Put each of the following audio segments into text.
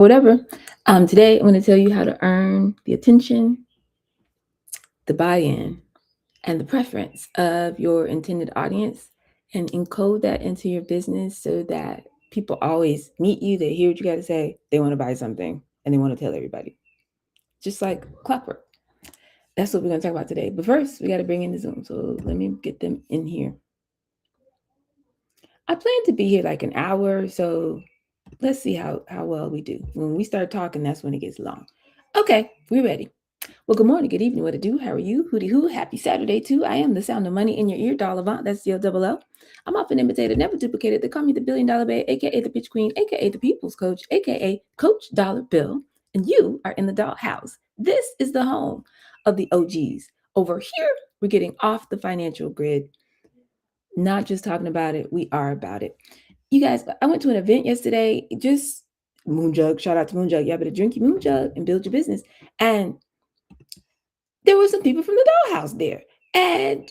whatever. Today I'm going to tell you how to earn the attention, the buy-in, and the preference of your intended audience and encode that into your business so that people always meet you, they hear what you got to say, they want to buy something, and they want to tell everybody. Just like clockwork. That's what we're going to talk about today. But first, we got to bring in the Zoom. So let me get them in here. I plan to be here like an hour, so let's see how well we do. When we start talking, that's when it gets long. Okay, we're ready. Well, good morning, good evening, what to do? How are you? Hooty hoo, happy Saturday too. I am the sound of money in your ear, doll Avant. That's D-O-double-L. I'm often imitated, never duplicated. They call me the $1 billion babe, aka the pitch queen, aka the people's coach, aka Coach Dollar Bill. And you are in the dollhouse. This is the home of the OGs. Over here, we're getting off the financial grid. Not just talking about it, we are about it. You guys, I went to an event yesterday, just Moonjug, shout out to Moonjug. Y'all better drink your Moonjug and build your business. And there were some people from the dollhouse there. And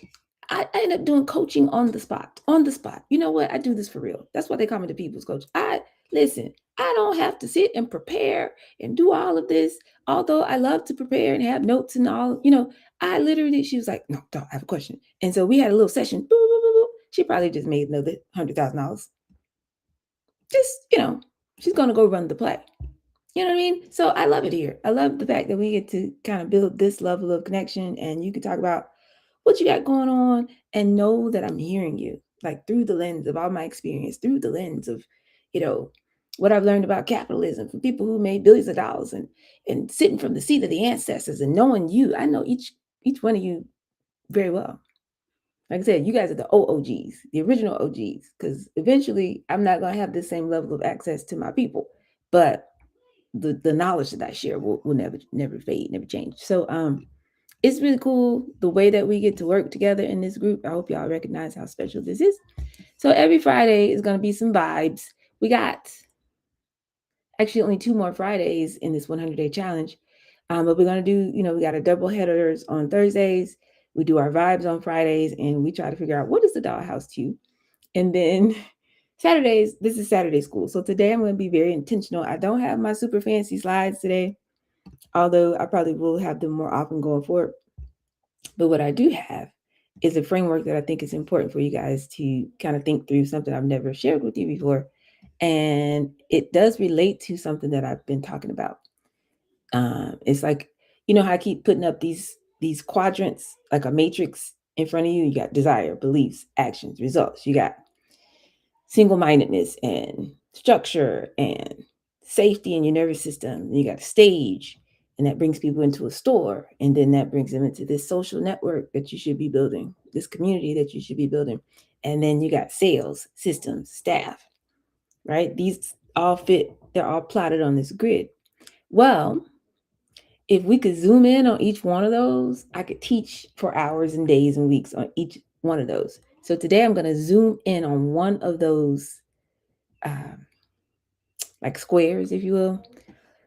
I ended up doing coaching on the spot. On the spot. You know what? I do this for real. That's why they call me the people's coach. Listen, I don't have to sit and prepare and do all of this. Although I love to prepare and have notes and all, I literally, she was like, no, don't, I have a question. And so we had a little session. Boop, boop, boop, boop. She probably just made another $100,000. Just, she's going to go run the play. You know what I mean? So I love it here. I love the fact that we get to kind of build this level of connection and you can talk about what you got going on and know that I'm hearing you, like through the lens of all my experience, through the lens of, what I've learned about capitalism from people who made billions of dollars and sitting from the seat of the ancestors and knowing you. I know each one of you very well. Like I said, you guys are the OOGs, the original OGs, because eventually I'm not going to have the same level of access to my people. But the knowledge that I share will never fade, never change. So it's really cool the way that we get to work together in this group. I hope y'all recognize how special this is. So every Friday is gonna be some vibes. We got actually only 2 more Fridays in this 100-day challenge. But we're gonna do, we got a double headers on Thursdays. We do our vibes on Fridays, and we try to figure out what is the dollhouse to you. And then Saturdays, this is Saturday school. So today I'm going to be very intentional. I don't have my super fancy slides today, although I probably will have them more often going forward. But what I do have is a framework that I think is important for you guys to kind of think through, something I've never shared with you before. And it does relate to something that I've been talking about. It's like, how I keep putting up these quadrants, like a matrix in front of you. You got desire, beliefs, actions, results. You got single-mindedness and structure and safety in your nervous system. And you got a stage, and that brings people into a store, and then that brings them into this social network that you should be building, this community that you should be building. And then you got sales, systems, staff, right? These all fit, they're all plotted on this grid. Well, if we could zoom in on each one of those, I could teach for hours and days and weeks on each one of those. So today I'm going to zoom in on one of those like squares, if you will.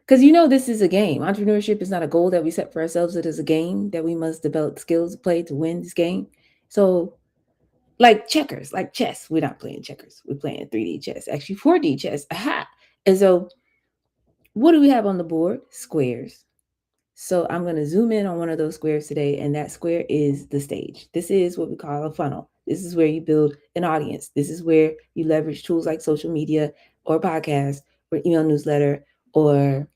Because this is a game. Entrepreneurship is not a goal that we set for ourselves. It is a game that we must develop skills to play to win this game. So, like checkers, like chess, we're not playing checkers. We're playing 3D chess, actually 4D chess. Aha! And so, what do we have on the board? Squares. So I'm going to zoom in on one of those squares today, and that square is the stage. This is what we call a funnel. This is where you build an audience. This is where you leverage tools like social media or podcast or email newsletter or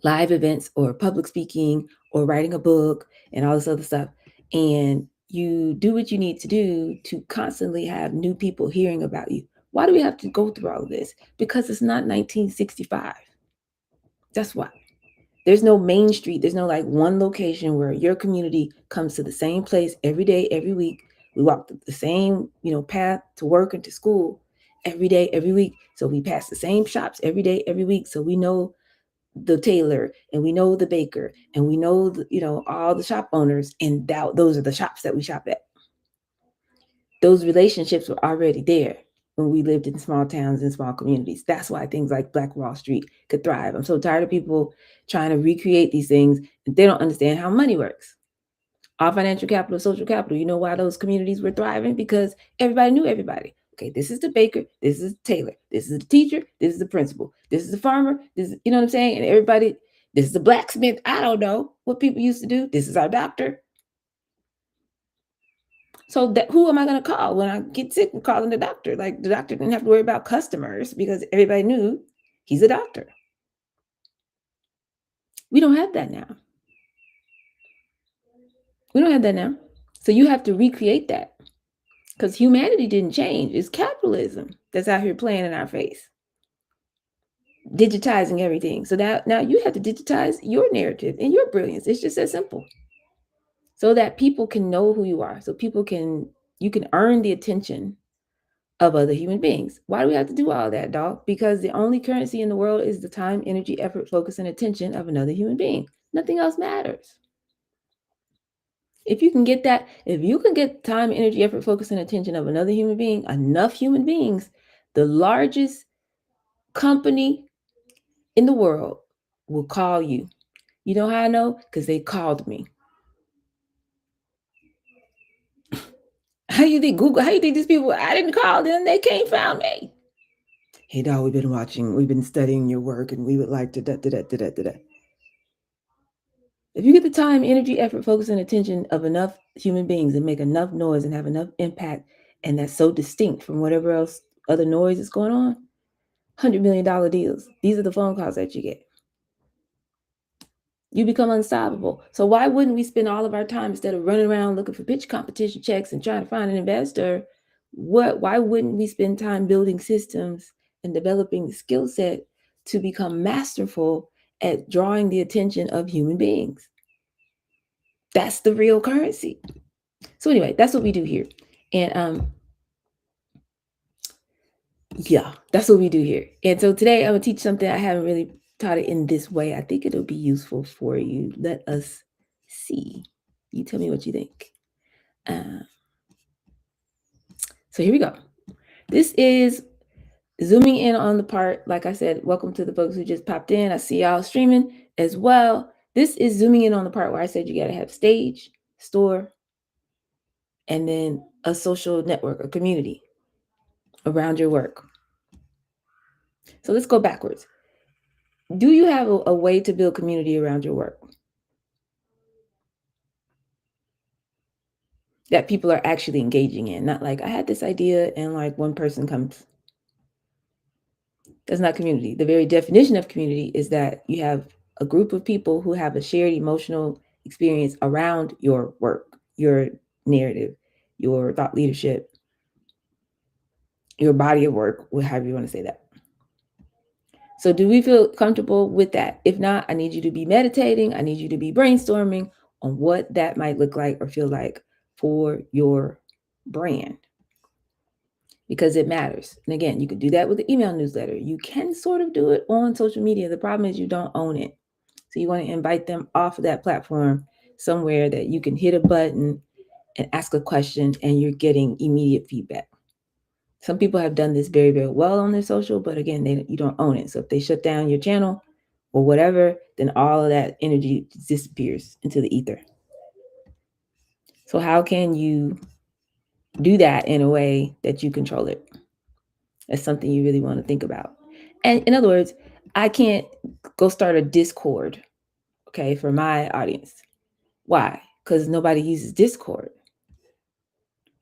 live events or public speaking or writing a book and all this other stuff. And you do what you need to do to constantly have new people hearing about you. Why do we have to go through all of this? Because it's not 1965. That's why. There's no main street. There's no like one location where your community comes to the same place every day, every week. We walk the same, path to work and to school every day, every week. So we pass the same shops every day, every week. So we know the tailor and we know the baker and we know, all the shop owners. And those are the shops that we shop at. Those relationships were already there when we lived in small towns and small communities. That's why things like Black Wall Street could thrive. I'm so tired of people trying to recreate these things and they don't understand how money works. All financial capital, social capital. You know why those communities were thriving? Because everybody knew everybody. Okay, this is the baker, this is the tailor, this is the teacher, this is the principal, this is the farmer, this is, you know what I'm saying? And everybody, this is the blacksmith. I don't know what people used to do. This is our doctor. So that who am I going to call when I get sick? I'm calling the doctor. Like the doctor didn't have to worry about customers because everybody knew he's a doctor. We don't have that now. We don't have that now. So you have to recreate that because humanity didn't change. It's capitalism that's out here playing in our face, digitizing everything. So now you have to digitize your narrative and your brilliance. It's just that simple. So that people can know who you are. So you can earn the attention of other human beings. Why do we have to do all that, dog? Because the only currency in the world is the time, energy, effort, focus, and attention of another human being. Nothing else matters. If you can get that, if you can get time, energy, effort, focus, and attention of another human being, enough human beings, the largest company in the world will call you. You know how I know? Because they called me. How do you think Google, how do you think these people, I didn't call them, they came found me. Hey dog, we've been studying your work and we would like to da da da da da da. If you get the time, energy, effort, focus, and attention of enough human beings and make enough noise and have enough impact, and that's so distinct from whatever else other noise is going on, $100 million deals. These are the phone calls that you get. You become unstoppable. So why wouldn't we spend all of our time instead of running around looking for pitch competition checks and trying to find an investor? Why wouldn't we spend time building systems and developing the skill set to become masterful at drawing the attention of human beings? That's the real currency. So anyway, that's what we do here. And yeah, that's what we do here. And so today I'm gonna teach something I haven't really taught it in this way. I think it'll be useful for you. Let us see. You tell me what you think. Uh, so here we go. This is zooming in on the part, like I said, welcome to the folks who just popped in. I see y'all streaming as well. This is zooming in on the part where I said you got to have stage, store, and then a social network, a community around your work. So let's go backwards. Do you have a way to build community around your work that people are actually engaging in? Not like I had this idea and like one person comes. That's not community. The very definition of community is that you have a group of people who have a shared emotional experience around your work, your narrative, your thought leadership, your body of work, however you want to say that. So do we feel comfortable with that? If not, I need you to be meditating. I need you to be brainstorming on what that might look like or feel like for your brand, because it matters. And again, you could do that with the email newsletter. You can sort of do it on social media. The problem is you don't own it. So you want to invite them off of that platform somewhere that you can hit a button and ask a question and you're getting immediate feedback. Some people have done this very, very well on their social, but again, you don't own it. So if they shut down your channel or whatever, then all of that energy disappears into the ether. So how can you do that in a way that you control it? That's something you really want to think about. And in other words, I can't go start a Discord, okay, for my audience. Why? Because nobody uses Discord.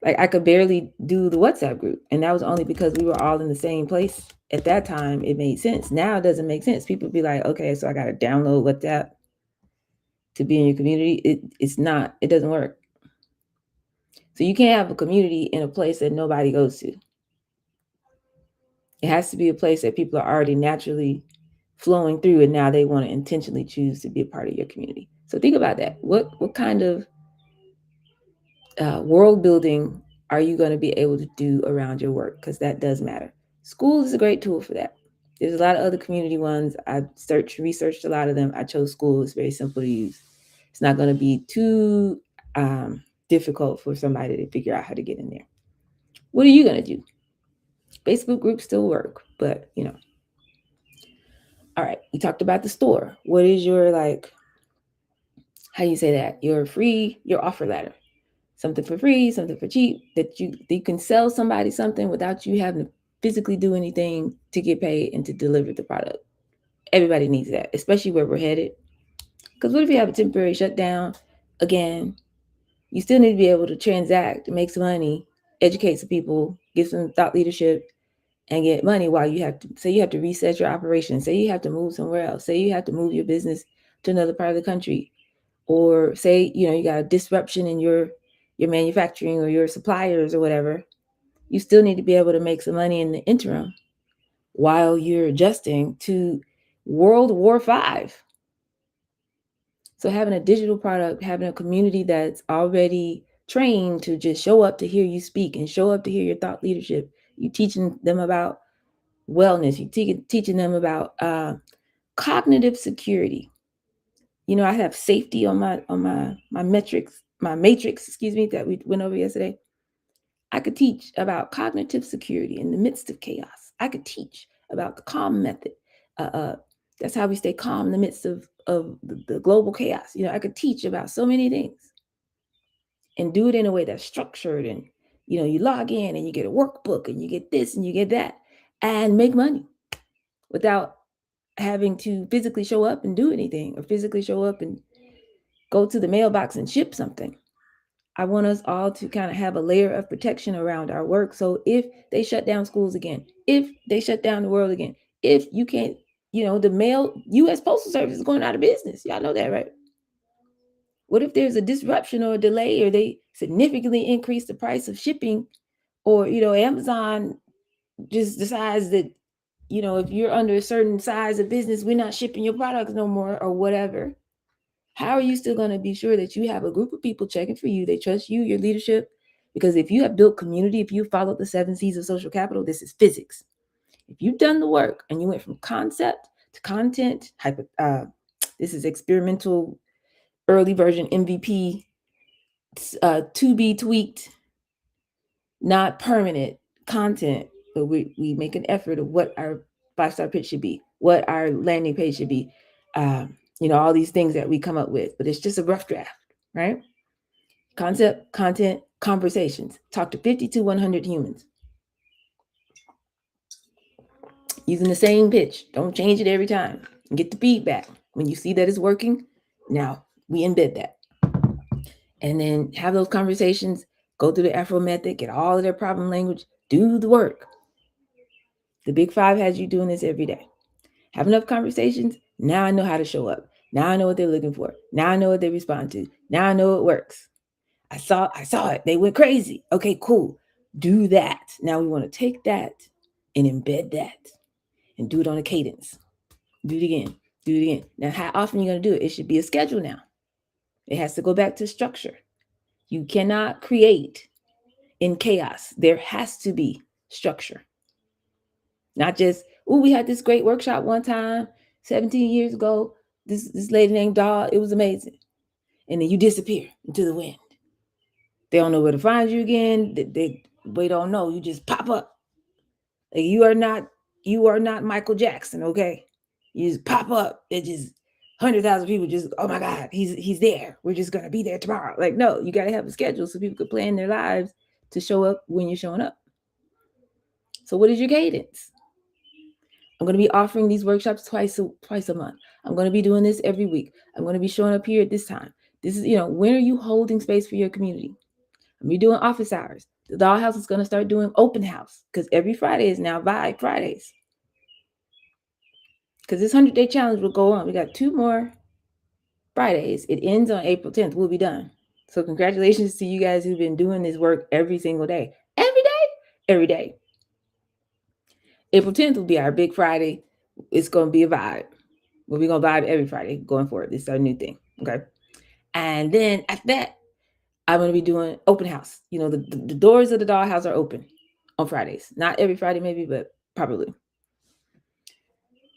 Like I could barely do the WhatsApp group. And that was only because we were all in the same place. At that time, it made sense. Now it doesn't make sense. People be like, okay, so I got to download WhatsApp to be in your community. It's not, it doesn't work. So you can't have a community in a place that nobody goes to. It has to be a place that people are already naturally flowing through, and now they want to intentionally choose to be a part of your community. So think about that. What kind of world building are you going to be able to do around your work? Because that does matter. School is a great tool for that. There's a lot of other community ones. I researched a lot of them. I chose school. It's very simple to use. It's not going to be too difficult for somebody to figure out how to get in there. What are you going to do? Facebook groups still work, but you know. All right, we talked about the store. What is your how you say that? Your offer letter. something for free, something for cheap, that you can sell somebody something without you having to physically do anything to get paid and to deliver the product. Everybody needs that, especially where we're headed. Because what if you have a temporary shutdown? Again, you still need to be able to transact, make some money, educate some people, give some thought leadership, and get money while you have to say you have to reset your operation, say you have to move somewhere else, say you have to move your business to another part of the country, or say you got a disruption in your manufacturing or your suppliers or whatever. You still need to be able to make some money in the interim while you're adjusting to World War V. So having a digital product, having a community that's already trained to just show up to hear you speak and show up to hear your thought leadership. You teaching them about wellness. You teaching them about cognitive security. I have safety on my metrics, my matrix, excuse me, that we went over yesterday. I could teach about cognitive security in the midst of chaos. I could teach about the calm method. Uh, uh, that's how we stay calm in the midst of the global chaos. I could teach about so many things and do it in a way that's structured. And you log in and you get a workbook and you get this and you get that and make money without having to physically show up and do anything, or physically show up and go to the mailbox and ship something. I want us all to kind of have a layer of protection around our work. So if they shut down schools again, if they shut down the world again, if you can't, the mail, U.S. Postal Service is going out of business. Y'all know that, right? What if there's a disruption or a delay, or they significantly increase the price of shipping, or, Amazon just decides that, if you're under a certain size of business, we're not shipping your products no more, or whatever. How are you still going to be sure that you have a group of people checking for you? They trust you, your leadership. Because if you have built community, if you followed the 7 C's of social capital, this is physics. If you've done the work and you went from concept to content, this is experimental, early version MVP, to be tweaked, not permanent content, but we make an effort of what our 5-star pitch should be, what our landing page should be, all these things that we come up with, but it's just a rough draft, right? Concept, content, conversations. Talk to 50 to 100 humans using the same pitch. Don't change it every time. And get the feedback. When you see that it's working, now we embed that. And then have those conversations, go through the Afro method, get all of their problem language, do the work. The Big Five has you doing this every day. Have enough conversations. Now I know how to show up. Now I know what they're looking for. Now I know what they respond to. Now I know it works. I saw it. They went crazy. Okay, cool. Do that. Now we want to take that and embed that and do it on a cadence. Do it again. Do it again. Now, how often are you going to do it? It should be a schedule now. It has to go back to structure. You cannot create in chaos. There has to be structure. Not just, we had this great workshop one time 17 years ago. This lady named Daw, it was amazing. And then you disappear into the wind. They don't know where to find you again. They don't know. You just pop up. Like you are not Michael Jackson, okay? You just pop up. It just 100,000 people just, oh my God, he's there. We're just gonna be there tomorrow. Like, no, you gotta have a schedule so people can plan their lives to show up when you're showing up. So what is your cadence? I'm going to be offering these workshops twice a month. I'm going to be doing this every week. I'm going to be showing up here at this time. This is, when are you holding space for your community? I'm going to be doing office hours. The Dollhouse is going to start doing open house because every Friday is now Vibe Fridays. Because this 100-day challenge will go on. We got 2 more Fridays. It ends on April 10th. We'll be done. So congratulations to you guys who've been doing this work every single day. Every day? Every day. April 10th will be our big Friday. It's going to be a vibe. We're going to vibe every Friday going forward. This is our new thing. Okay. And then after that, I'm going to be doing open house. The doors of the Dollhouse are open on Fridays. Not every Friday, maybe, but probably.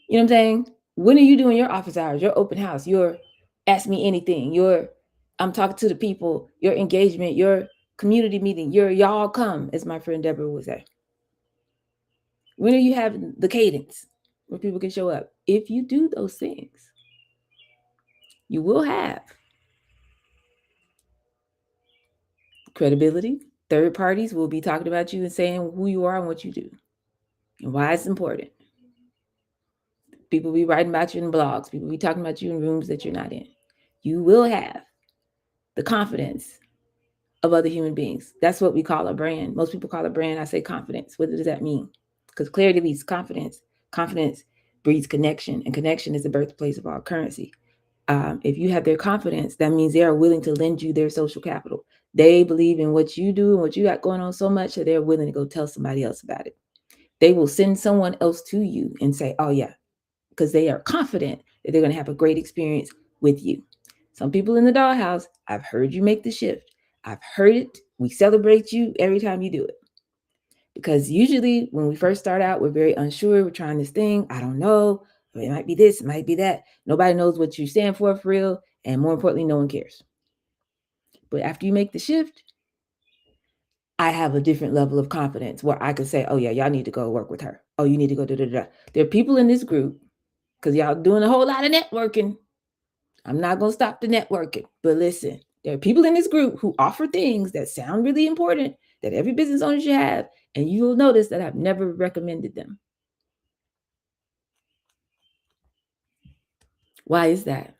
You know what I'm saying? When are you doing your office hours, your open house, your ask me anything, your I'm talking to the people, your engagement, your community meeting, your y'all come, as my friend Deborah would say? When are you having the cadence where people can show up? If you do those things, you will have Credibility. Third parties will be talking about you and saying who you are and what you do and why it's important. People be writing about you in blogs. People be talking about you in rooms that you're not in. You will have the confidence of other human beings. That's what we call a brand. Most people call a brand. I say confidence. What does that mean? Because clarity leads confidence. Confidence breeds connection, and connection is the birthplace of all currency. If you have their confidence, that means they are willing to lend you their social capital. They believe in what you do and what you got going on so much that they're willing to go tell somebody else about it. They will send someone else to you and say, oh, yeah, because they are confident that they're going to have a great experience with you. Some people in the dollhouse, I've heard you make the shift. I've heard it. We celebrate you every time you do it. Because usually when we first start out, we're very unsure. We're trying this thing. I don't know. It might be this, it might be that. Nobody knows what you stand for real. And more importantly, no one cares. But after you make the shift, I have a different level of confidence where I can say, oh, yeah, y'all need to go work with her. Oh, you need to go da da da. There are people in this group because y'all doing a whole lot of networking. I'm not going to stop the networking. But listen, there are people in this group who offer things that sound really important that every business owner should have. And you'll notice that I've never recommended them. Why is that?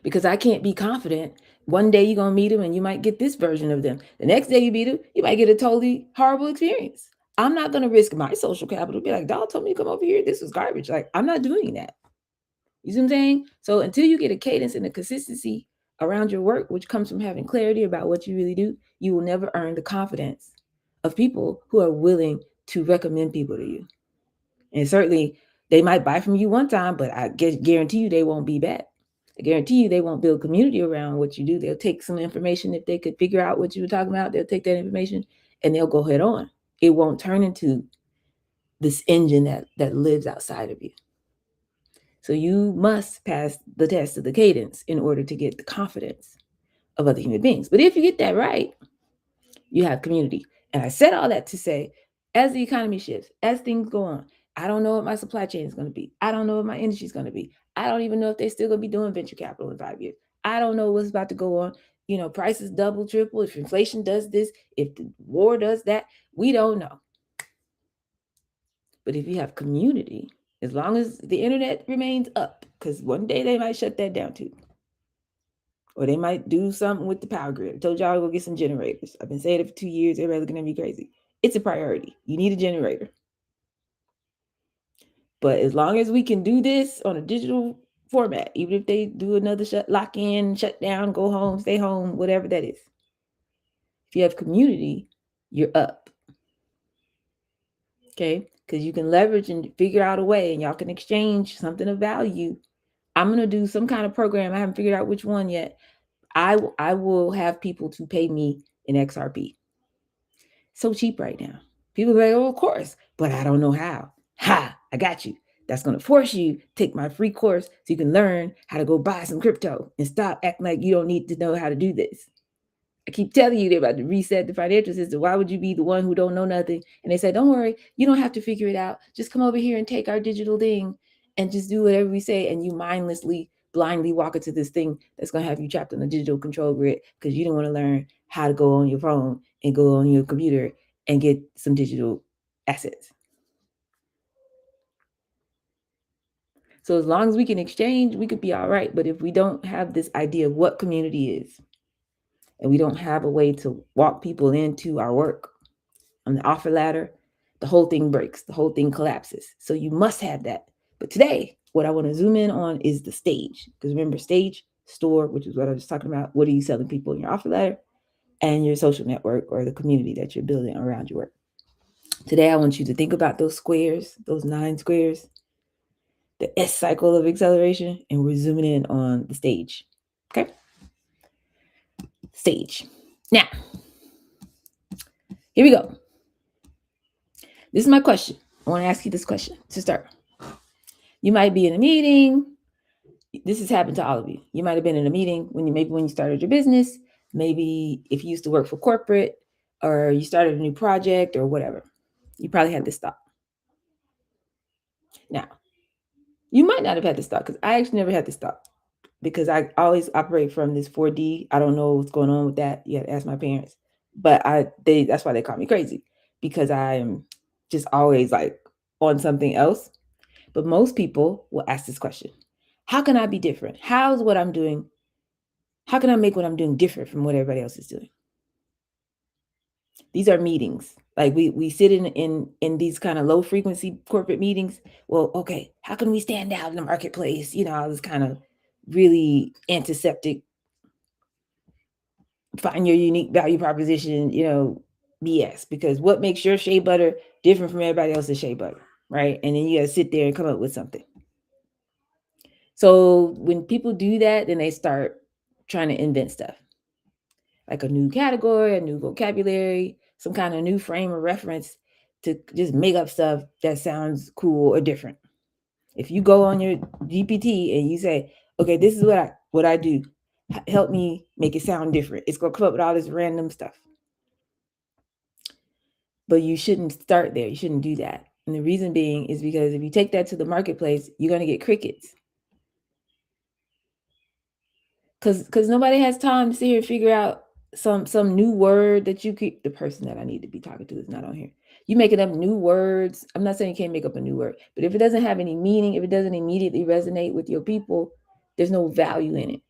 Because I can't be confident. One day you're going to meet them and you might get this version of them. The next day you meet them, you might get a totally horrible experience. I'm not going to risk my social capital. Be like, dog told me to come over here. This was garbage. Like, I'm not doing that. You see what I'm saying? So until you get a cadence and a consistency around your work, which comes from having clarity about what you really do, you will never earn the confidence of people who are willing to recommend people to you. And certainly they might buy from you one time, but I guarantee you they won't be back. I guarantee you they won't build community around what you do. They'll take some information. If they could figure out what you were talking about, they'll take that information and they'll go head on. It won't turn into this engine that lives outside of you. So you must pass the test of the cadence in order to get the confidence of other human beings. But if you get that right, you have community. And I said all that to say, as the economy shifts, as things go on, I don't know what my supply chain is going to be. I don't know what my industry is going to be. I don't even know if they're still going to be doing venture capital in 5 years. I don't know what's about to go on. You know, prices double, triple. If inflation does this, if the war does that, we don't know. But if you have community, as long as the internet remains up, because one day they might shut that down too. Or they might do something with the power grid. I told y'all to go get some generators. I've been saying it for 2 years. Everybody's looking at me crazy. It's a priority. You need a generator. But as long as we can do this on a digital format, even if they do another lock in, shut down, go home, stay home, whatever that is. If you have community, you're up. Okay? Because you can leverage and figure out a way and y'all can exchange something of value. I'm going to do some kind of program. I haven't figured out which one yet. I will have people to pay me in XRP. So cheap right now. People are like, oh, of course, but I don't know how. Ha, I got you. That's going to force you to take my free course so you can learn how to go buy some crypto and stop acting like you don't need to know how to do this. I keep telling you they're about to reset the financial system. Why would you be the one who don't know nothing? And they say, don't worry, you don't have to figure it out. Just come over here and take our digital thing and just do whatever we say. And you mindlessly, blindly walk into this thing that's going to have you trapped on the digital control grid because you don't want to learn how to go on your phone and go on your computer and get some digital assets. So as long as we can exchange, we could be all right. But if we don't have this idea of what community is, and we don't have a way to walk people into our work on the offer ladder, the whole thing breaks, the whole thing collapses. So you must have that. But today, what I want to zoom in on is the stage. Because remember, stage, store, which is what I was talking about. What are you selling people in your offer ladder? And your social network or the community that you're building around your work. Today, I want you to think about those squares, those 9 squares, the S cycle of acceleration, and we're zooming in on the stage. Okay? Stage. Now, here we go. This is my question. I want to ask you this question to start. You might be in a meeting. This has happened to all of you. You might have been in a meeting when you started your business, maybe if you used to work for corporate or you started a new project or whatever. You probably had this thought. Now, you might not have had this thought because I actually never had this thought because I always operate from this 4D. I don't know what's going on with that. You have to ask my parents. But that's why they call me crazy, because I'm just always like on something else. But most people will ask this question: how can I be different? How's what I'm doing? How can I make what I'm doing different from what everybody else is doing? These are meetings. Like we sit in these kind of low frequency corporate meetings. Well, okay, how can we stand out in the marketplace? All this kind of really antiseptic, find your unique value proposition, BS. Because what makes your shea butter different from everybody else's shea butter, right? And then you got to sit there and come up with something. So when people do that, then they start trying to invent stuff, like a new category, a new vocabulary, some kind of new frame of reference, to just make up stuff that sounds cool or different. If you go on your GPT and you say, okay, this is what I do, help me make it sound different, it's gonna come up with all this random stuff. But you shouldn't start there. You shouldn't do that. And the reason being is because if you take that to the marketplace, you're gonna get crickets. Because nobody has time to sit here and figure out some new word that you could. The person that I need to be talking to is not on here. You making up new words. I'm not saying you can't make up a new word, but if it doesn't have any meaning, if it doesn't immediately resonate with your people, there's no value in it.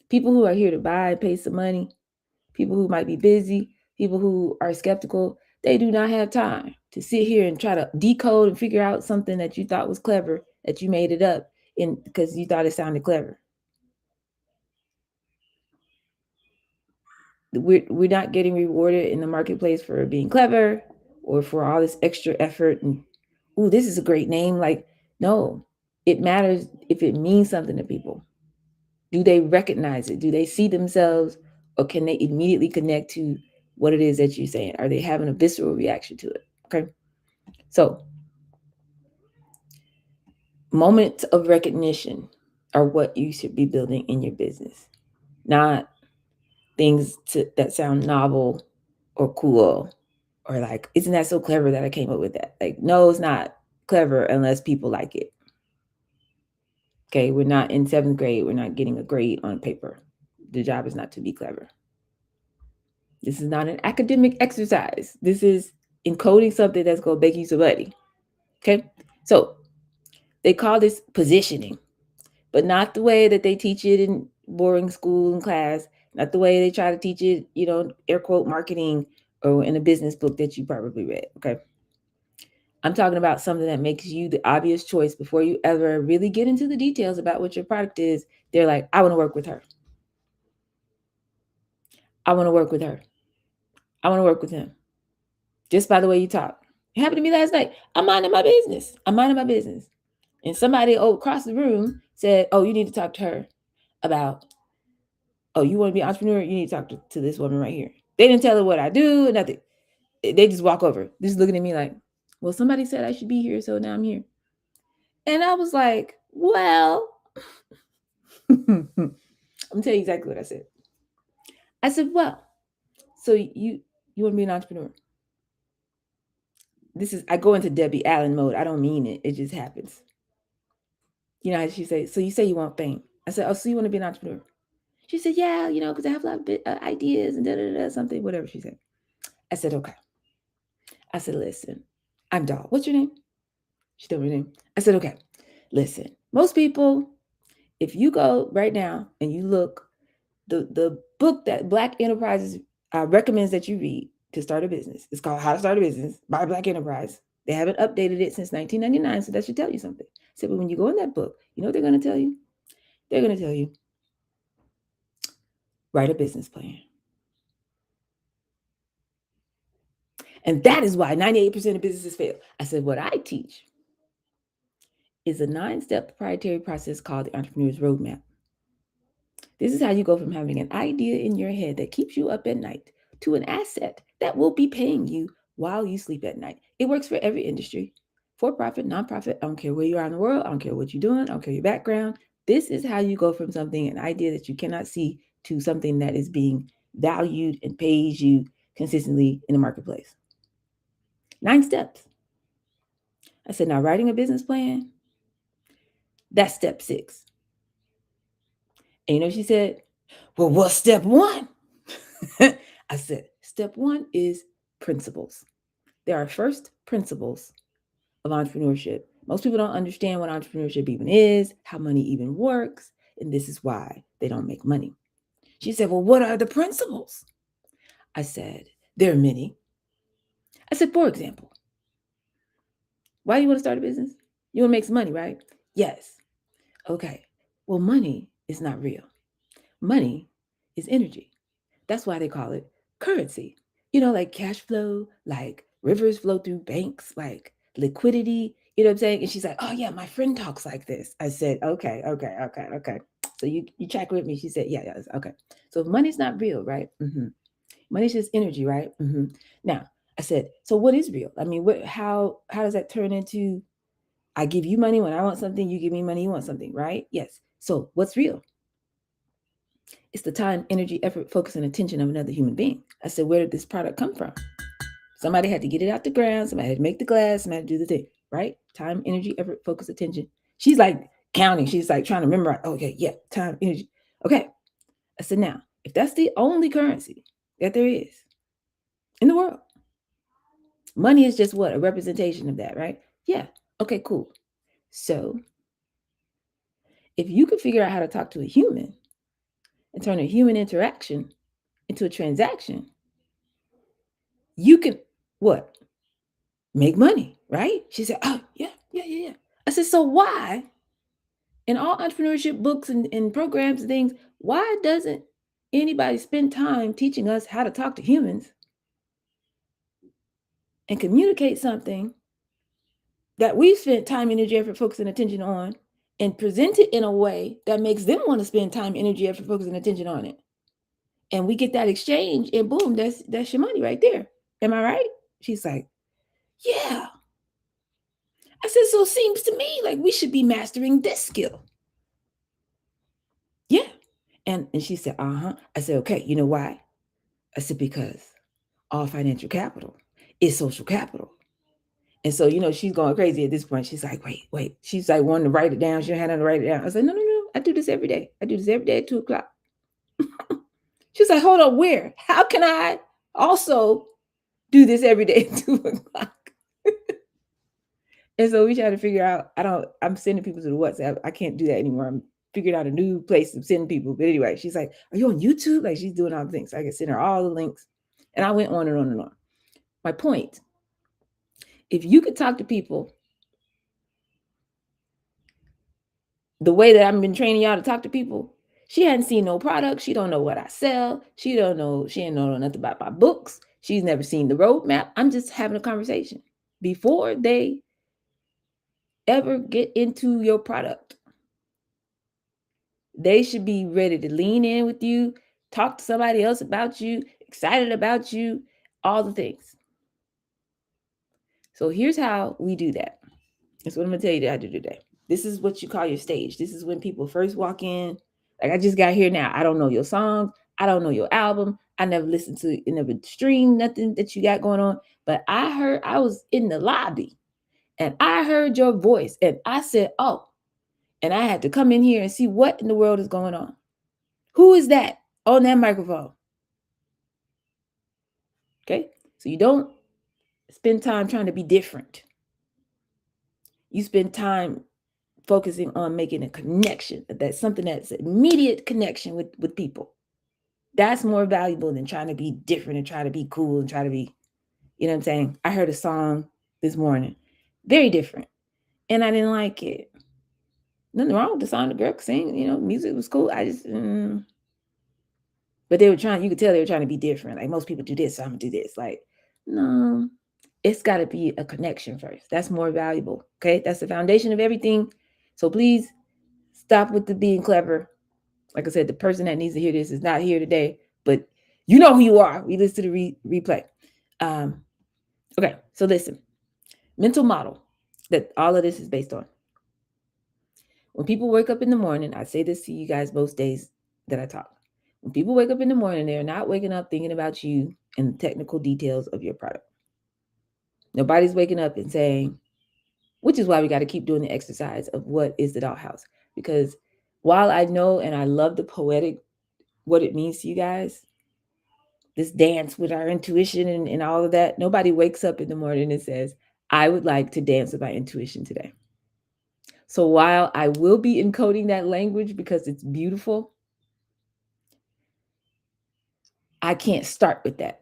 People who are here to buy and pay some money, people who might be busy, people who are skeptical, they do not have time to sit here and try to decode and figure out something that you thought was clever, that you made it up in because you thought it sounded clever. We're not getting rewarded in the marketplace for being clever or for all this extra effort and, oh, this is a great name. Like, no, it matters if it means something to people. Do they recognize it? Do they see themselves, or can they immediately connect to what it is that you're saying? Are they having a visceral reaction to it? Okay. So moments of recognition are what you should be building in your business, not things that sound novel or cool, or like, isn't that so clever that I came up with that? Like, no, it's not clever unless people like it. Okay, we're not in seventh grade. We're not getting a grade on paper. The job is not to be clever. This is not an academic exercise. This is encoding something that's going to make you some money. Okay, so they call this positioning, but not the way that they teach it in boring school and class, not the way they try to teach it, air quote marketing, or in a business book that you probably read. Okay. I'm talking about something that makes you the obvious choice before you ever really get into the details about what your product is. They're like, I want to work with her. I want to work with her. I want to work with him. Just by the way you talk. It happened to me last night. I'm minding my business. And somebody across the room said, oh, you need to talk to her about, oh, you want to be an entrepreneur? You need to talk to this woman right here. They didn't tell her what I do, nothing. They just walk over, just looking at me like, well, somebody said I should be here, so now I'm here. And I was like, well, I'm gonna tell you exactly what I said. I said, well, so you want to be an entrepreneur? I go into Debbie Allen mode. I don't mean it. It just happens. You know, she say, so you say you want fame. I said, oh, so you want to be an entrepreneur? She said, yeah, because I have a lot of ideas and something, whatever she said. I said, okay. I said, listen, I'm Doll. What's your name? She told me her name. I said, okay, listen, most people, if you go right now and you look, the book that Black Enterprises recommends that you read to start a business, it's called How to Start a Business by Black Enterprise. They haven't updated it since 1999, so that should tell you something. I said, but when you go in that book, you know what they're going to tell you? They're going to tell you, write a business plan. And that is why 98% of businesses fail. I said, what I teach is a 9-step proprietary process called the Entrepreneur's Roadmap. This is how you go from having an idea in your head that keeps you up at night to an asset that will be paying you while you sleep at night. It works for every industry, for profit, nonprofit. I don't care where you are in the world. I don't care what you're doing. I don't care your background. This is how you go from an idea that you cannot see, to something that is being valued and pays you consistently in the marketplace. 9 steps. I said, now writing a business plan, that's step 6. And she said, well, what's step 1? I said, step one is principles. There are first principles of entrepreneurship. Most people don't understand what entrepreneurship even is, how money even works, and this is why they don't make money. She said, well, what are the principles? I said, there are many. I said, for example, why do you want to start a business? You want to make some money, right? Yes. Okay. Well, money is not real. Money is energy. That's why they call it currency. Like cash flow, like rivers flow through banks, like liquidity. You know what I'm saying? And she's like, oh, yeah, my friend talks like this. I said, okay. So you check with me. She said, yeah, okay. So money's not real, right? Mm-hmm. Money's just energy, right? Mm-hmm. Now, I said, so what is real? I mean, how does that turn into I give you money when I want something, you give me money, you want something, right? Yes. So what's real? It's the time, energy, effort, focus, and attention of another human being. I said, where did this product come from? Somebody had to get it out the ground. Somebody had to make the glass. Somebody had to do the thing, right? Time, energy, effort, focus, attention. She's like counting. She's like trying to memorize. Okay, yeah, time, energy. Okay. I said, now, if that's the only currency that there is in the world, money is just what? A representation of that, right? Yeah. Okay, cool. So if you could figure out how to talk to a human and turn a human interaction into a transaction, you can what? Make money, right? She said, oh, yeah. I said, so why, in all entrepreneurship books and programs and things, why doesn't anybody spend time teaching us how to talk to humans and communicate something that we've spent time, energy, effort, focus, and attention on and present it in a way that makes them want to spend time, energy, effort, focus, and attention on it? And we get that exchange and boom, that's your money right there. Am I right? She's like, yeah. I said, so it seems to me like we should be mastering this skill. Yeah. And she said, uh-huh. I said, okay, you know why? I said, because all financial capital is social capital. And so, she's going crazy at this point. She's like, wait. She's like wanting to write it down. She had to write it down. I said, no. I do this every day. I do this every day at 2:00. She's like, hold on, where? How can I also do this every day at 2:00? And so we try to figure out, I'm sending people to the WhatsApp. I can't do that anymore. I'm figuring out a new place to send people. But anyway, she's like, are you on YouTube? Like she's doing all the things. So I can send her all the links. And I went on and on and on. My point, if you could talk to people the way that I've been training y'all to talk to people, she hadn't seen no product. She don't know what I sell. She didn't know nothing about my books. She's never seen the roadmap. I'm just having a conversation. Before they ever get into your product, they should be ready to lean in with you, talk to somebody else about you, excited about you, all the things. So here's how we do that. That's what I'm going to tell you that I do today. This is what you call your stage. This is when people first walk in. Like I just got here now. I don't know your songs. I don't know your album. I never listened to it, never streamed nothing that you got going on. But I was in the lobby and I heard your voice and I said, oh, and I had to come in here and see what in the world is going on. Who is that on that microphone? Okay. So you don't spend time trying to be different. You spend time focusing on making a connection. That's something that's immediate connection with people. That's more valuable than trying to be different and try to be cool and try to be, you know what I'm saying? I heard a song this morning, very different, and I didn't like it. Nothing wrong with the song. The girl could sing, music was cool. I just, but they were trying, you could tell they were trying to be different. Like most people do this, so I'm gonna do this. Like, no, it's got to be a connection first. That's more valuable. Okay. That's the foundation of everything. So please stop with the being clever. Like I said, the person that needs to hear this is not here today, but you know who you are. We listen to the replay. Okay. So listen, mental model that all of this is based on. When people wake up in the morning, I say this to you guys most days that I talk. When people wake up in the morning, they're not waking up thinking about you and the technical details of your product. Nobody's waking up and saying, which is why we got to keep doing the exercise of what is the dollhouse. Because while I know and I love the poetic, what it means to you guys, this dance with our intuition and all of that. Nobody wakes up in the morning and says, I would like to dance with my intuition today. So while I will be encoding that language because it's beautiful, I can't start with that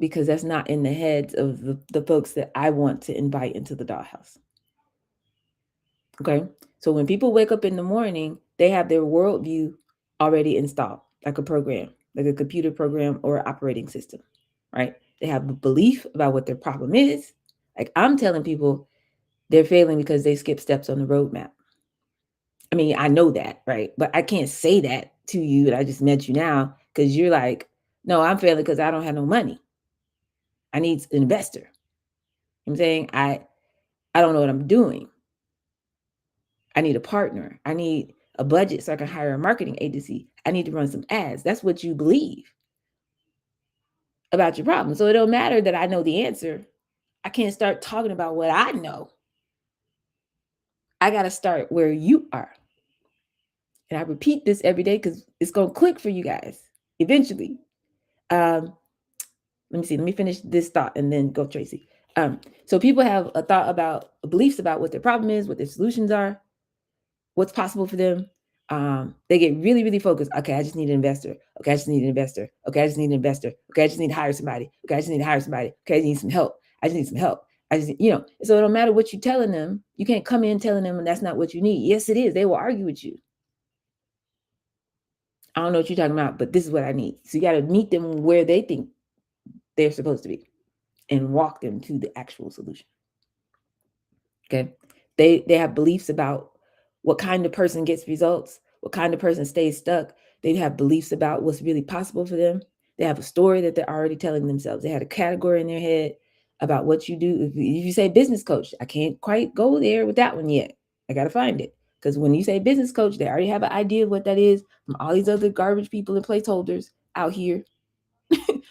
because that's not in the heads of the folks that I want to invite into the dollhouse. Okay. So when people wake up in the morning, they have their worldview already installed, like a program, like a computer program or operating system, right? They have a belief about what their problem is. Like I'm telling people they're failing because they skip steps on the roadmap. I mean, I know that, right? But I can't say that to you and I just met you now because you're like, no, I'm failing because I don't have no money. I need an investor. I'm saying I don't know what I'm doing. I need a partner. I need a budget so I can hire a marketing agency. I need to run some ads. That's what you believe about your problem. So it don't matter that I know the answer. I can't start talking about what I know. I got to start where you are. And I repeat this every day because it's going to click for you guys eventually. Let me see. Let me finish this thought and then go, Tracy. So people have a thought about beliefs about what their problem is, what their solutions are, what's possible for them. They get really, really focused. Okay, I just need an investor. Okay, I just need an investor. Okay, I just need an investor. Okay, I just need to hire somebody. Okay, I just need to hire somebody. Okay, I need some help. I just need some help. I just, so it don't matter what you're telling them. You can't come in telling them that's not what you need. Yes, it is. They will argue with you. I don't know what you're talking about, but this is what I need. So you got to meet them where they think they're supposed to be and walk them to the actual solution. Okay. They have beliefs about what kind of person gets results, what kind of person stays stuck. They have beliefs about what's really possible for them. They have a story that they're already telling themselves. They had a category in their head about what you do. If you say business coach, I can't quite go there with that one yet. I got to find it. Because when you say business coach, they already have an idea of what that is from all these other garbage people and placeholders out here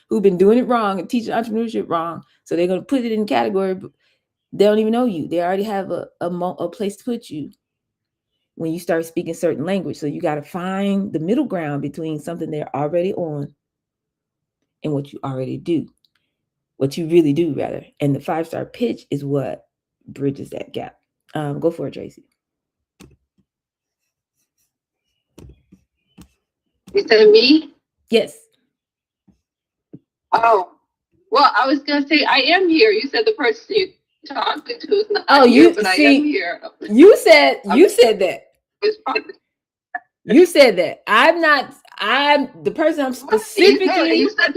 who've been doing it wrong and teaching entrepreneurship wrong. So they're going to put it in category. They don't even know you. They already have a place to put you when you start speaking certain language. So you got to find the middle ground between something they're already on and what you already do, what you really do, rather. And the 5-star pitch is what bridges that gap. Go for it, Tracy. You said me? Yes. Oh, well, I was gonna say I am here. You said the person you're talking to is not Oh, here, you but I see, am here. you said that. It's probably, You said that. I'm the person I'm specifically. you said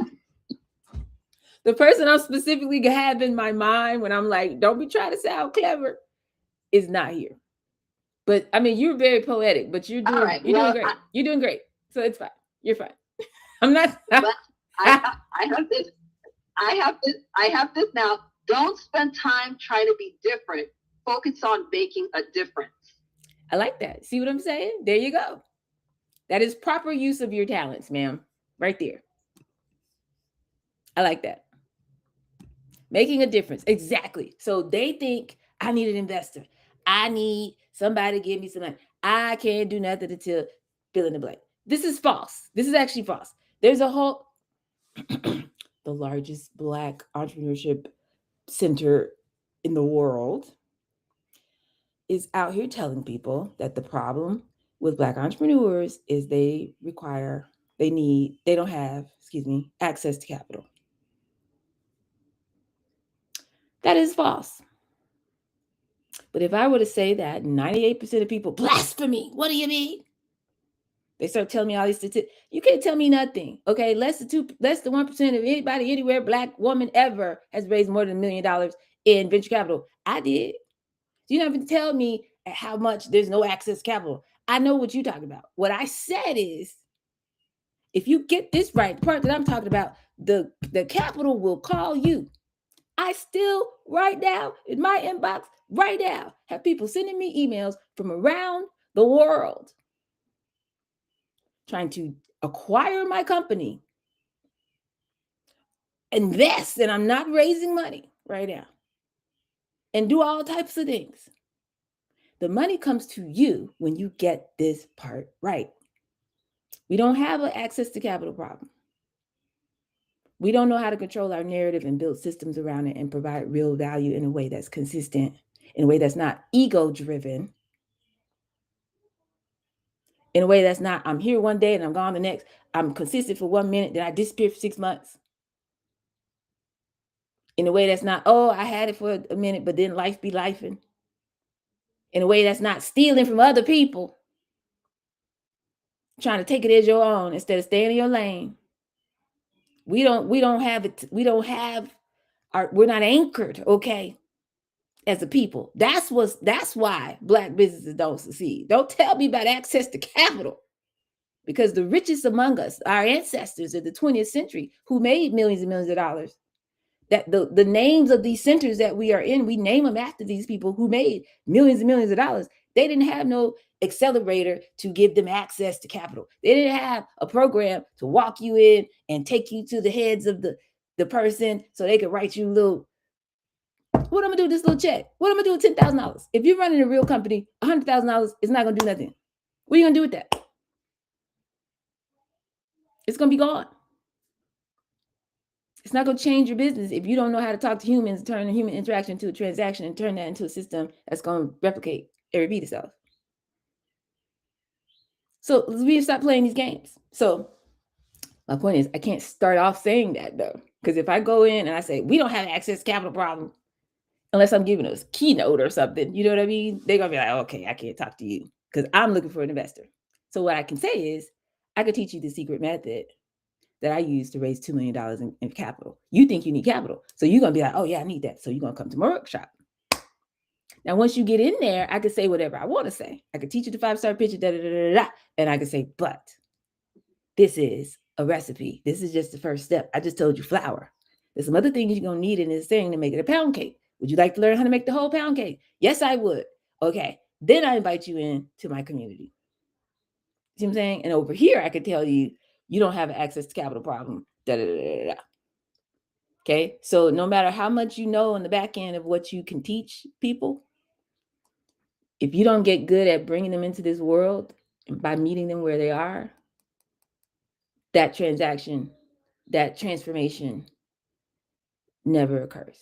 The person I'm specifically have in my mind when I'm like, don't be trying to sound clever, is not here. But I mean, you're very poetic, but you're doing right. you're doing great. You're doing great. So it's fine. You're fine. I'm not. But I have this. I have this now. Don't spend time trying to be different. Focus on making a difference. I like that. See what I'm saying? There you go. That is proper use of your talents, ma'am. Right there. I like that. Making a difference. Exactly. So they think I need an investor. I need somebody to give me some money. I can't do nothing until fill in the blank. This is false. This is actually false. There's a whole the largest Black entrepreneurship center in the world is out here telling people that the problem with Black entrepreneurs is they don't have, access to capital. That is false. But if I were to say that 98% of people, blasphemy, what do you mean? They start telling me all these statistics. You can't tell me nothing. Okay, less than 1% of anybody anywhere, Black woman ever has raised more than $1 million in venture capital. I did. You don't have to tell me how much there's no access to capital. I know what you're talking about. What I said is, if you get this right, the part that I'm talking about, the capital will call you. I still, right now, in my inbox, right now, have people sending me emails from around the world trying to acquire my company, invest, and I'm not raising money right now, and do all types of things. The money comes to you when you get this part right. We don't have an access to capital problem. We don't know how to control our narrative and build systems around it and provide real value in a way that's consistent, in a way that's not ego driven, in a way that's not, I'm here one day and I'm gone the next. I'm consistent for 1 minute, then I disappear for 6 months. In a way that's not, oh, I had it for a minute, but then life be lifing. In a way that's not stealing from other people, trying to take it as your own instead of staying in your lane. We don't have it. We don't have we're not anchored, okay, as a people. That's why Black businesses don't succeed. Don't tell me about access to capital. Because the richest among us, our ancestors in the 20th century, who made millions and millions of dollars, that the names of these centers that we are in, we name them after these people who made millions and millions of dollars. They didn't have no accelerator to give them access to capital. They didn't have a program to walk you in and take you to the heads of the person so they could write you a little, what I'm gonna do with this little check? What I'm gonna do with $10,000? If you're running a real company, $100,000 is not gonna do nothing. What are you gonna do with that? It's gonna be gone. It's not going to change your business if you don't know how to talk to humans, turn a human interaction into a transaction, and turn that into a system that's going to replicate and repeat itself. So we stop playing these games. So my point is, I can't start off saying that though, because if I go in and I say we don't have access to capital problem, unless I'm giving us keynote or something, you know what I mean? They're gonna be like, okay, I can't talk to you because I'm looking for an investor. So what I can say is, I could teach you the secret method that I use to raise $2 million in capital. You think you need capital. So you're going to be like, oh, yeah, I need that. So you're going to come to my workshop. Now, once you get in there, I can say whatever I want to say. I can teach you the 5-star pitch, and I can say, but this is a recipe. This is just the first step. I just told you flour. There's some other things you're going to need in this thing to make it a pound cake. Would you like to learn how to make the whole pound cake? Yes, I would. Okay. Then I invite you in to my community. See what I'm saying? And over here, I could tell you, you don't have an access to capital problem. Okay. So no matter how much you know on the back end of what you can teach people, if you don't get good at bringing them into this world by meeting them where they are, that transaction, that transformation never occurs.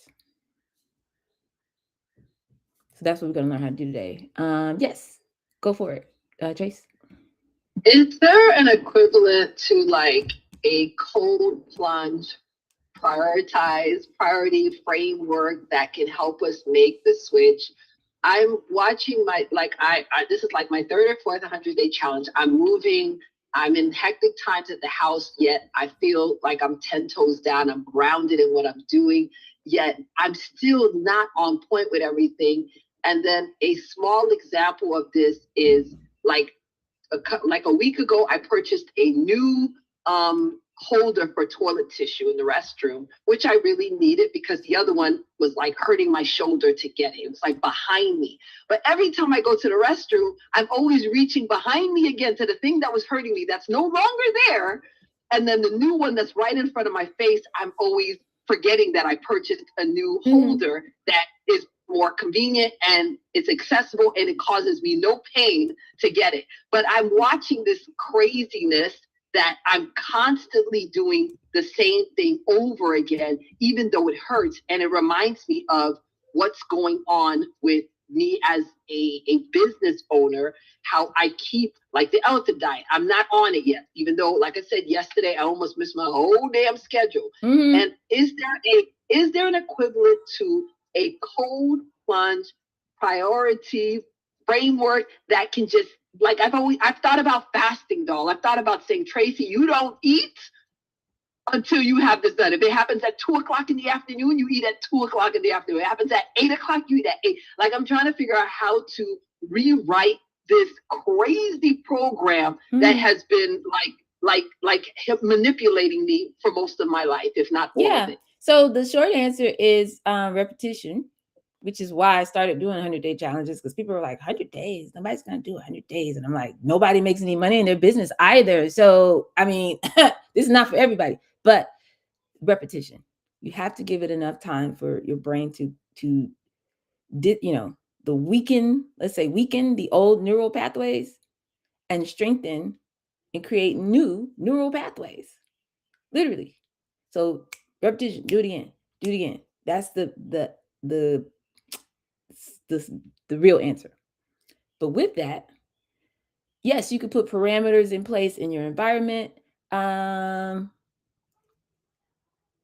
So that's what we're going to learn how to do today. Yes, go for it. Trace? Is there an equivalent to like a cold plunge priority framework that can help us make the switch? I'm watching I this is like my third or fourth 100-day challenge. I'm moving. I'm in hectic times at the house, yet I feel like I'm 10 toes down. I'm grounded in what I'm doing, yet I'm still not on point with everything. And then a small example of this is like a week ago, I purchased a new holder for toilet tissue in the restroom, which I really needed because the other one was like hurting my shoulder to get it. It was like behind me. But every time I go to the restroom, I'm always reaching behind me again to the thing that was hurting me that's no longer there. And then the new one that's right in front of my face, I'm always forgetting that I purchased a new holder that is more convenient and it's accessible and it causes me no pain to get it. But I'm watching this craziness that I'm constantly doing the same thing over again, even though it hurts. And it reminds me of what's going on with me as a business owner, how I keep like the elephant diet. I'm not on it yet, even though, like I said yesterday, I almost missed my whole damn schedule. And is there an equivalent to a cold plunge priority framework that can just, like I've thought about fasting, doll. I've thought about saying, Tracy, you don't eat until you have this done. If it happens at 2:00 in the afternoon, you eat at 2:00 in the afternoon. If it happens at 8:00, you eat at 8. Like I'm trying to figure out how to rewrite this crazy program that has been like manipulating me for most of my life, if not all of it. So the short answer is repetition, which is why I started doing 100-day challenges, because people are like, 100 days, nobody's going to do 100 days. And I'm like, nobody makes any money in their business either. So, I mean, this is not for everybody, but repetition. You have to give it enough time for your brain to weaken the old neural pathways and strengthen and create new neural pathways. Literally. So repetition, do it again, do it again. That's the the, the real answer. But with that, yes, you could put parameters in place in your environment. Um,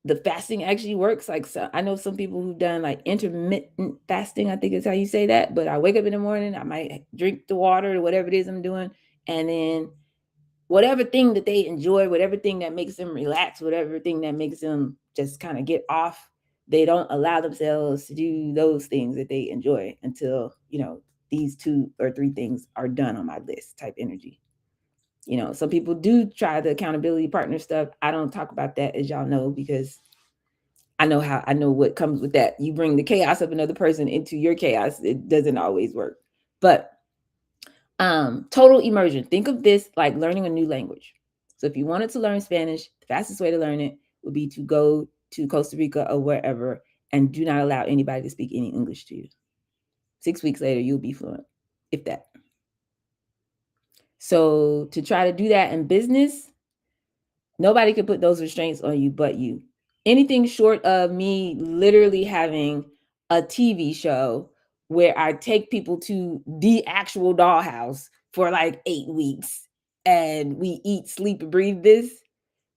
the fasting actually works. Like, so I know some people who've done like intermittent fasting, I think is how you say that. But I wake up in the morning, I might drink the water or whatever it is I'm doing, and then whatever thing that they enjoy, whatever thing that makes them relax, whatever thing that makes them just kind of get off, they don't allow themselves to do those things that they enjoy until, these 2 or 3 things are done on my list type energy. Some people do try the accountability partner stuff. I don't talk about that, as y'all know, because I know what comes with that. You bring the chaos of another person into your chaos. It doesn't always work. But total immersion. Think of this like learning a new language. So if you wanted to learn Spanish, the fastest way to learn it would be to go to Costa Rica or wherever and do not allow anybody to speak any English to you. 6 weeks later, you'll be fluent, if that. So to try to do that in business, nobody can put those restraints on you but you. Anything short of me literally having a TV show where I take people to the actual dollhouse for like 8 weeks and we eat, sleep, and breathe this,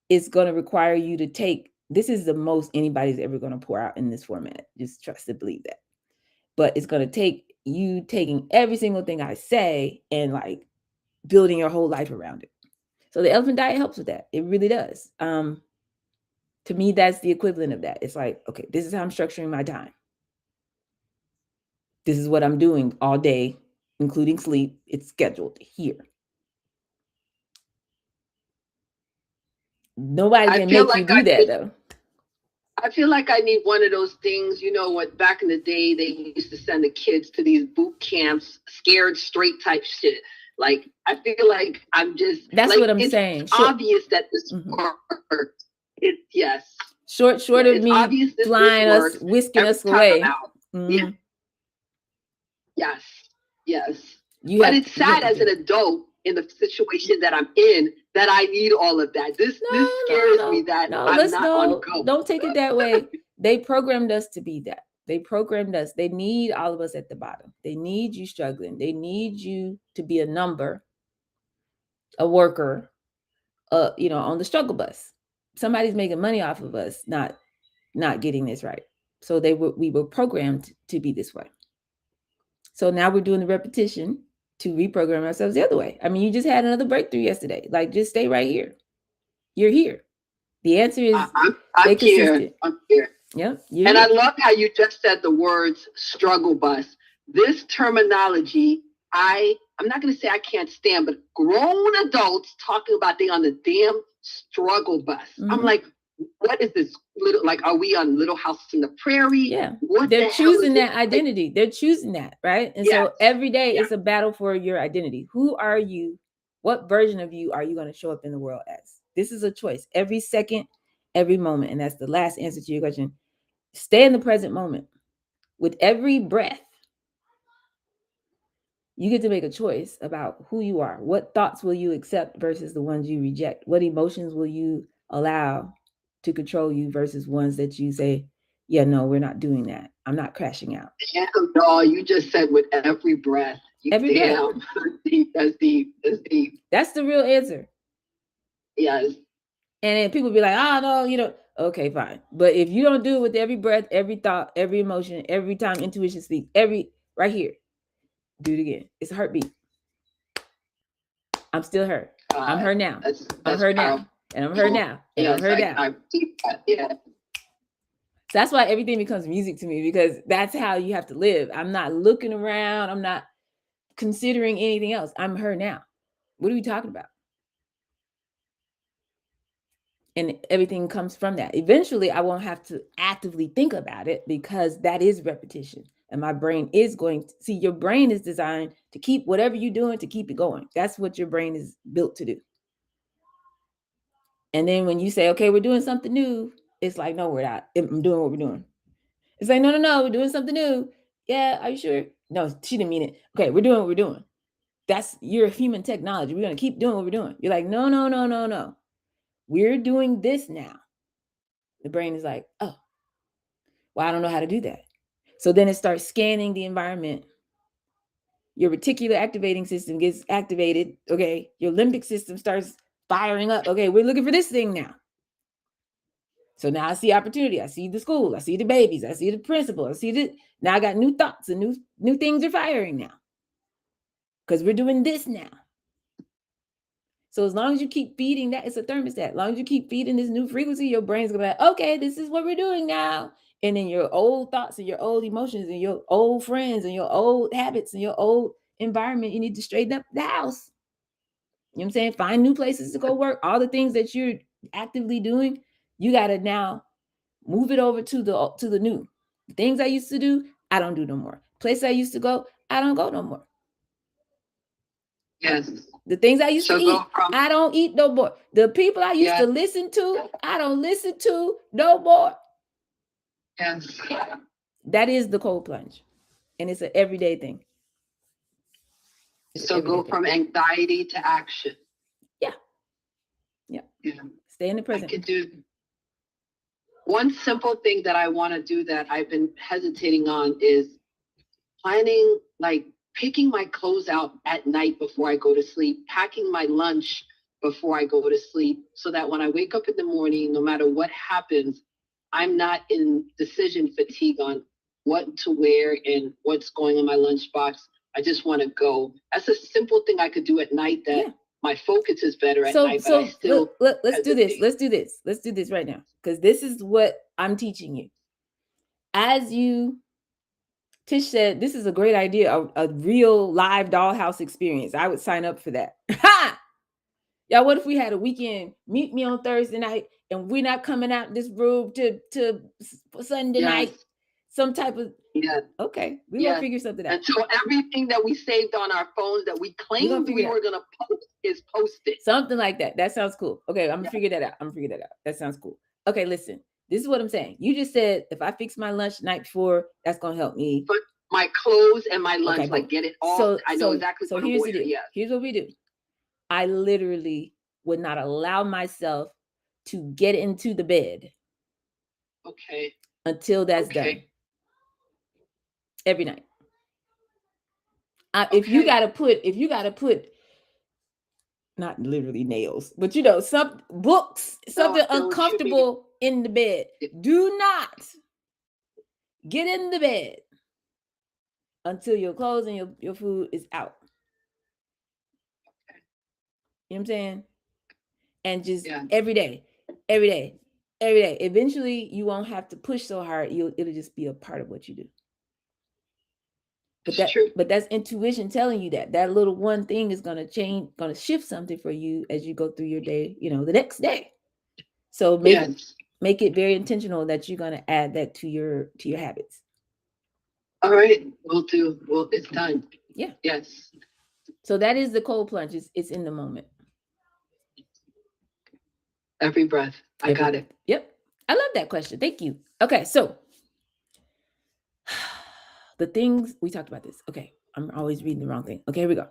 it's going to require you to take, this is the most anybody's ever going to pour out in this format. Just trust and believe that. But it's going to take you taking every single thing I say and like building your whole life around it. So the elephant diet helps with that. It really does. To me, that's the equivalent of that. It's like, okay, this is how I'm structuring my time. This is what I'm doing all day, including sleep. It's scheduled here. Nobody I can feel make you like do that though. I feel like I need one of those things, you know what, back in the day they used to send the kids to these boot camps, scared straight type shit. Like I feel like I'm just That's like what I'm it's saying. obvious that this works. It yes. Short Yeah, of it's me obvious this flying us, works whisking every us time I'm away. out. Yeah, Mm-hmm. yes, yes. You But have it's to. You have sad to as do an it. adult in the situation that I'm in that I need all of that. This scares me that No. I'm Let's not on no. go. Don't take it that way. They programmed us to be that. They programmed us. They need all of us at the bottom. They need you struggling. They need you to be a number, a worker, on the struggle bus. Somebody's making money off of us not getting this right. So we were programmed to be this way. So now we're doing the repetition to reprogram ourselves the other way. I mean, you just had another breakthrough yesterday. Like, just stay right here. You're here. The answer is I'm stay here. consistent. I'm here. Yep, you're And I here. love how you just said the words struggle bus. This terminology, I'm not going to say I can't stand, but grown adults talking about they on the damn struggle bus. Mm-hmm. I'm like, what is this? Little like, are we on Little House in the Prairie? Yeah, what they're the hell choosing is that it? identity. Like, They're choosing that, right? And yes, so every day yeah. it's a battle for your identity. Who are you? What version of you are you going to show up in the world as? This is a choice every second, every moment. And that's the last answer to your question. Stay in the present moment. With every breath, you get to make a choice about who you are. What thoughts will you accept versus the ones you reject? What emotions will you allow to control you versus ones that you say, yeah, no, we're not doing that. I'm not crashing out. Damn, no, you just said with every breath. Every breath. Damn, deep. That's deep. That's deep. That's the real answer. Yes. And then people be like, oh, no, okay, fine. But if you don't do it with every breath, every thought, every emotion, every time intuition speaks, right here, do it again. It's a heartbeat. I'm still her. I'm her now. I'm her powerful. now. And I'm her now. And Yes, I'm her now. I yeah. So that's why everything becomes music to me, because that's how you have to live. I'm not looking around. I'm not considering anything else. I'm her now. What are we talking about? And everything comes from that. Eventually, I won't have to actively think about it, because that is repetition. And my brain is going to see, your brain is designed to keep whatever you're doing, to keep it going. That's what your brain is built to do. And then when you say, okay, we're doing something new, it's like, no, we're not. I'm doing what we're doing. It's like, no, we're doing something new. Yeah, are you sure? No, she didn't mean it. Okay, we're doing what we're doing. That's your human technology. We're going to keep doing what we're doing. You're like, no. We're doing this now. The brain is like, oh, well, I don't know how to do that. So then it starts scanning the environment. Your reticular activating system gets activated. Okay. Your limbic system starts firing up. Okay, we're looking for this thing now. So now I see opportunity. I see the school. I see the babies. I see the principal. I see the now I got new thoughts and new things are firing now. Because we're doing this now. So as long as you keep feeding that, it's a thermostat. As long as you keep feeding this new frequency, your brain's gonna be like, okay, this is what we're doing now. And then your old thoughts and your old emotions and your old friends and your old habits and your old environment, you need to straighten up the house. You know what I'm saying? Find new places to go work. All the things that you're actively doing, you gotta now move it over to the new. The things I used to do, I don't do no more. Places I used to go, I don't go no more. Yes. The things I used to eat, I don't eat no more. The people I used to Yes. listen to, I don't listen to no more. Yes. That is the cold plunge. And it's an everyday thing. So go from anxiety to action. Yeah. Stay in the present. I could do one simple thing that I want to do that I've been hesitating on is planning, like picking my clothes out at night before I go to sleep, packing my lunch before I go to sleep, so that when I wake up in the morning, no matter what happens, I'm not in decision fatigue on what to wear and what's going in my lunchbox. I just want to go. That's a simple thing I could do at night that my focus is better at night, but I still let's do this. Let's do this. Let's do this right now. Because this is what I'm teaching you. As you Tish said, this is a great idea, a real live dollhouse experience. I would sign up for that. Ha! Y'all, what if we had a weekend, meet me on Thursday night, and we're not coming out this room to Sunday night? Some type of okay, we're gonna figure something out. And so everything that we saved on our phones that we claimed we were gonna post is posted. Something like that. That sounds cool. Okay, I'm gonna figure that out. That sounds cool. Okay, listen. This is what I'm saying. You just said if I fix my lunch the night before, that's gonna help me. But my clothes and my lunch, like get it all. So, I know exactly what I'm wearing. So here's what we do. I literally would not allow myself to get into the bed. Okay. Until that's done. Every night. If you gotta put not literally nails, but some books, something uncomfortable in the bed. Do not get in the bed until your clothes and your food is out. You know what I'm saying? And just every day. Eventually, you won't have to push so hard. It'll just be a part of what you do. But that's intuition telling you that little one thing is gonna change, gonna shift something for you as you go through your day. The next day. So make it very intentional that you're gonna add that to your habits. All right, we'll do. Well, it's done. Yeah. Yes. So that is the cold plunge. It's in the moment. Every breath. I got it. Yep. I love that question. Thank you. Okay, so the things we talked about this. Okay, I'm always reading the wrong thing. Okay, here we go.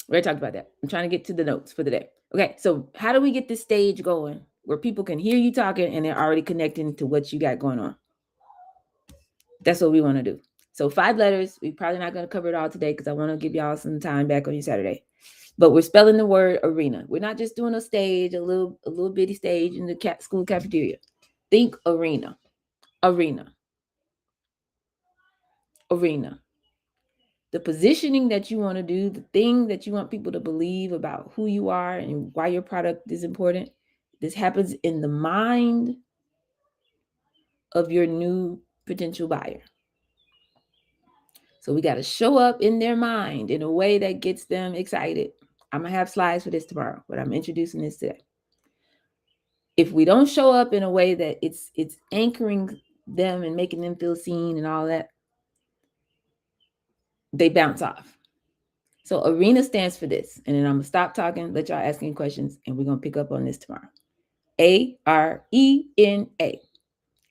We already talked about that. I'm trying to get to the notes for the day. Okay, so how do we get this stage going where people can hear you talking and they're already connecting to what you got going on? That's what we want to do. So 5 letters. We're probably not going to cover it all today because I want to give y'all some time back on your Saturday. But we're spelling the word arena. We're not just doing a stage, a little bitty stage in the school cafeteria. Think arena. Arena. The positioning that you want to do, the thing that you want people to believe about who you are and why your product is important. This happens in the mind of your new potential buyer. So we got to show up in their mind in a way that gets them excited. I'm going to have slides for this tomorrow, but I'm introducing this today. If we don't show up in a way that it's anchoring them and making them feel seen and all that, they bounce off. So arena stands for this. And then I'm going to stop talking, let y'all ask any questions, and we're going to pick up on this tomorrow. ARENA.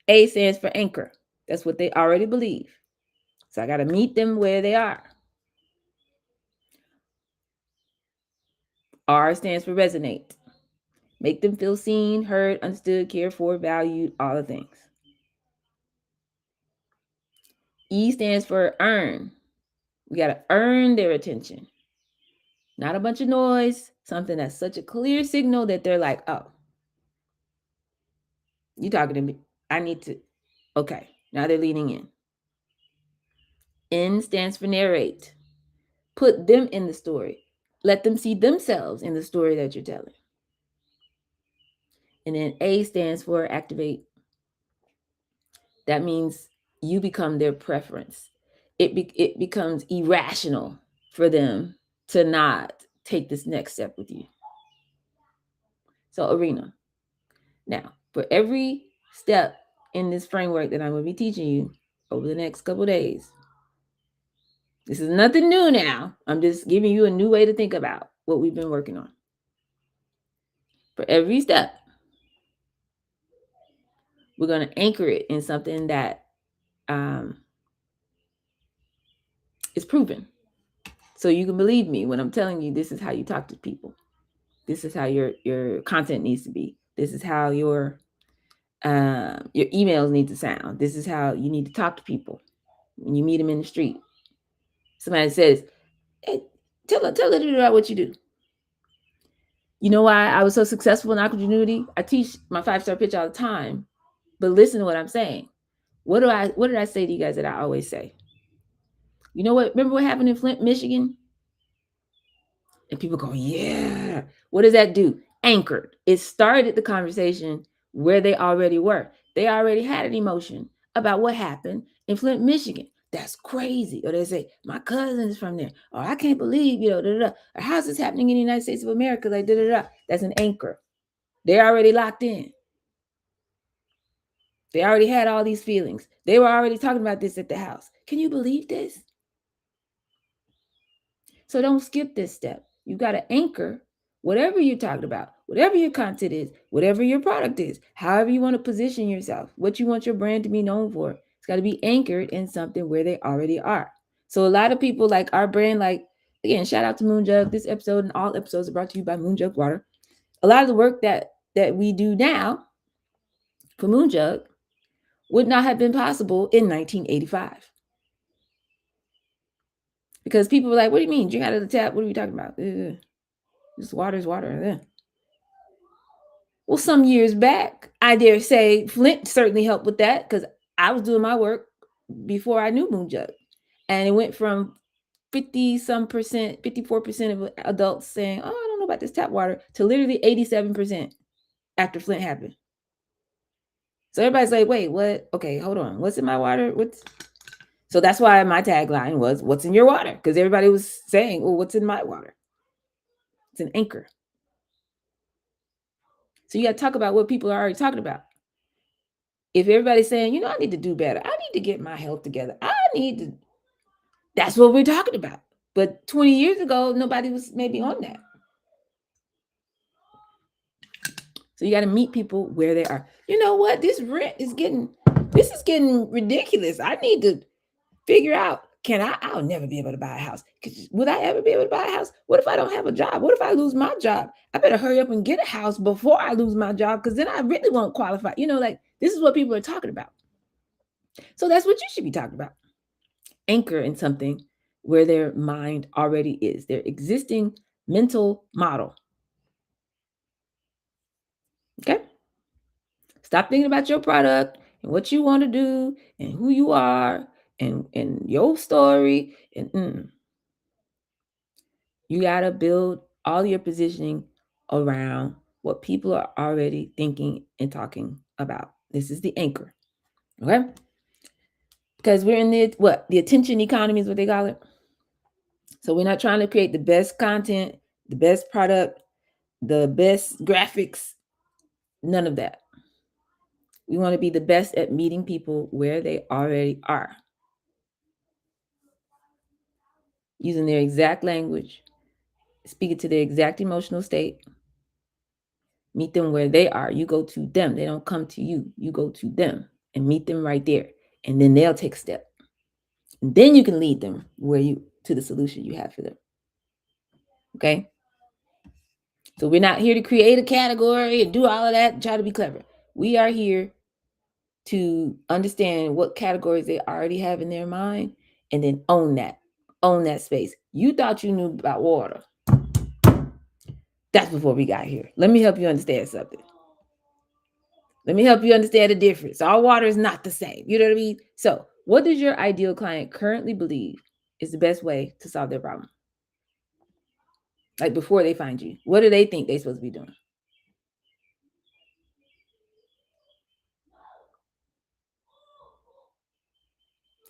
A stands for anchor. That's what they already believe. So I got to meet them where they are. R stands for resonate. Make them feel seen, heard, understood, cared for, valued, all the things. E stands for earn. We got to earn their attention. Not a bunch of noise, something that's such a clear signal that they're like, oh, you talking to me. I need to. Okay, now they're leaning in. N stands for narrate. Put them in the story. Let them see themselves in the story that you're telling. And then A stands for activate. That means you become their preference. It becomes irrational for them to not take this next step with you. So, Arena. Now, for every step in this framework that I'm going to be teaching you over the next couple days, this is nothing new now. I'm just giving you a new way to think about what we've been working on. For every step, we're going to anchor it in something that is proven. So you can believe me when I'm telling you this is how you talk to people. This is how your content needs to be. This is how your emails need to sound. This is how you need to talk to people when you meet them in the street. Somebody says, "Hey, tell her to do what you do." You know why I was so successful in Aquagenuity? I teach my 5-star pitch all the time, but listen to what I'm saying. What did I say to you guys that I always say? You know what? Remember what happened in Flint, Michigan? And people go, yeah. What does that do? Anchored. It started the conversation where they already were. They already had an emotion about what happened in Flint, Michigan. That's crazy. Or they say, my cousin is from there. Or I can't believe, da, da, da. Or how's this happening in the United States of America? Like, da, da, da. That's an anchor. They're already locked in. They already had all these feelings. They were already talking about this at the house. Can you believe this? So don't skip this step. You got to anchor whatever you're talking about, whatever your content is, whatever your product is, however you want to position yourself, what you want your brand to be known for. It's got to be anchored in something where they already are. So a lot of people like our brand, like, again, shout out to Moonjug. This episode and all episodes are brought to you by Moonjug Water. A lot of the work that we do now for Moonjug would not have been possible in 1985. Because people were like, what do you mean? Drink out of the tap? What are we talking about? Just water is water. Well, some years back, I dare say Flint certainly helped with that because I was doing my work before I knew Moonjug. And it went from 50 some percent, 54% of adults saying, oh, I don't know about this tap water, to literally 87% after Flint happened. So everybody's like, wait, what? Okay, hold on. What's in my water? So that's why my tagline was, what's in your water? Because everybody was saying, well, what's in my water? It's an anchor. So you got to talk about what people are already talking about. If everybody's saying, I need to do better, I need to get my health together, that's what we're talking about. But 20 years ago, nobody was maybe on that. So you got to meet people where they are. You know what? This is getting ridiculous. I need to figure out, I'll never be able to buy a house. Would I ever be able to buy a house? What if I don't have a job? What if I lose my job? I better hurry up and get a house before I lose my job, because then I really won't qualify. Like, this is what people are talking about. So that's what you should be talking about. Anchor in something where their mind already is, their existing mental model. Okay? Stop thinking about your product and what you want to do and who you are and your story. And you got to build all your positioning around what people are already thinking and talking about. This is the anchor. Okay? Because we're in the attention economy is what they call it. So we're not trying to create the best content, the best product, the best graphics, none of that. We want to be the best at meeting people where they already are, using their exact language, speaking to their exact emotional state. Meet them where they are. You go to them. They don't come to you. You go to them and meet them right there. And then they'll take a step. And then you can lead them to the solution you have for them. Okay? So we're not here to create a category and do all of that and try to be clever. We are here to understand what categories they already have in their mind and then own that space. You thought you knew about water. That's before we got here. Let me help you understand something. Let me help you understand the difference. All water is not the same. You know what I mean? So, what does your ideal client currently believe is the best way to solve their problem? Like before they find you, what do they think they're supposed to be doing?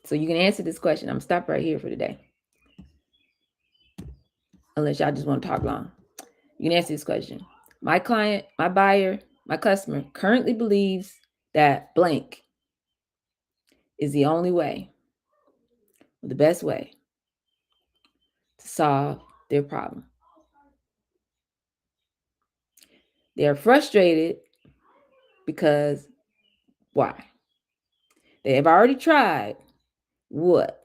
So you can answer this question. I'm gonna stop right here for today. Unless y'all just want to talk long. You can answer this question. My client, my buyer, my customer currently believes that blank is the only way, the best way to solve their problem. They are frustrated because why? They have already tried what?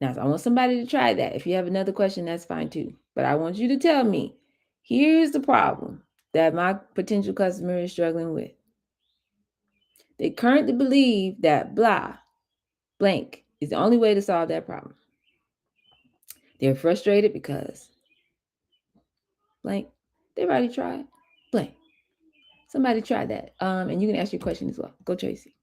Now, I want somebody to try that. If you have another question, that's fine too. But I want you to tell me, here's the problem that my potential customer is struggling with. They currently believe that blank is the only way to solve that problem. They're frustrated because blank, they've already tried blank. Somebody try that. And you can ask your question as well. Go, Tracy.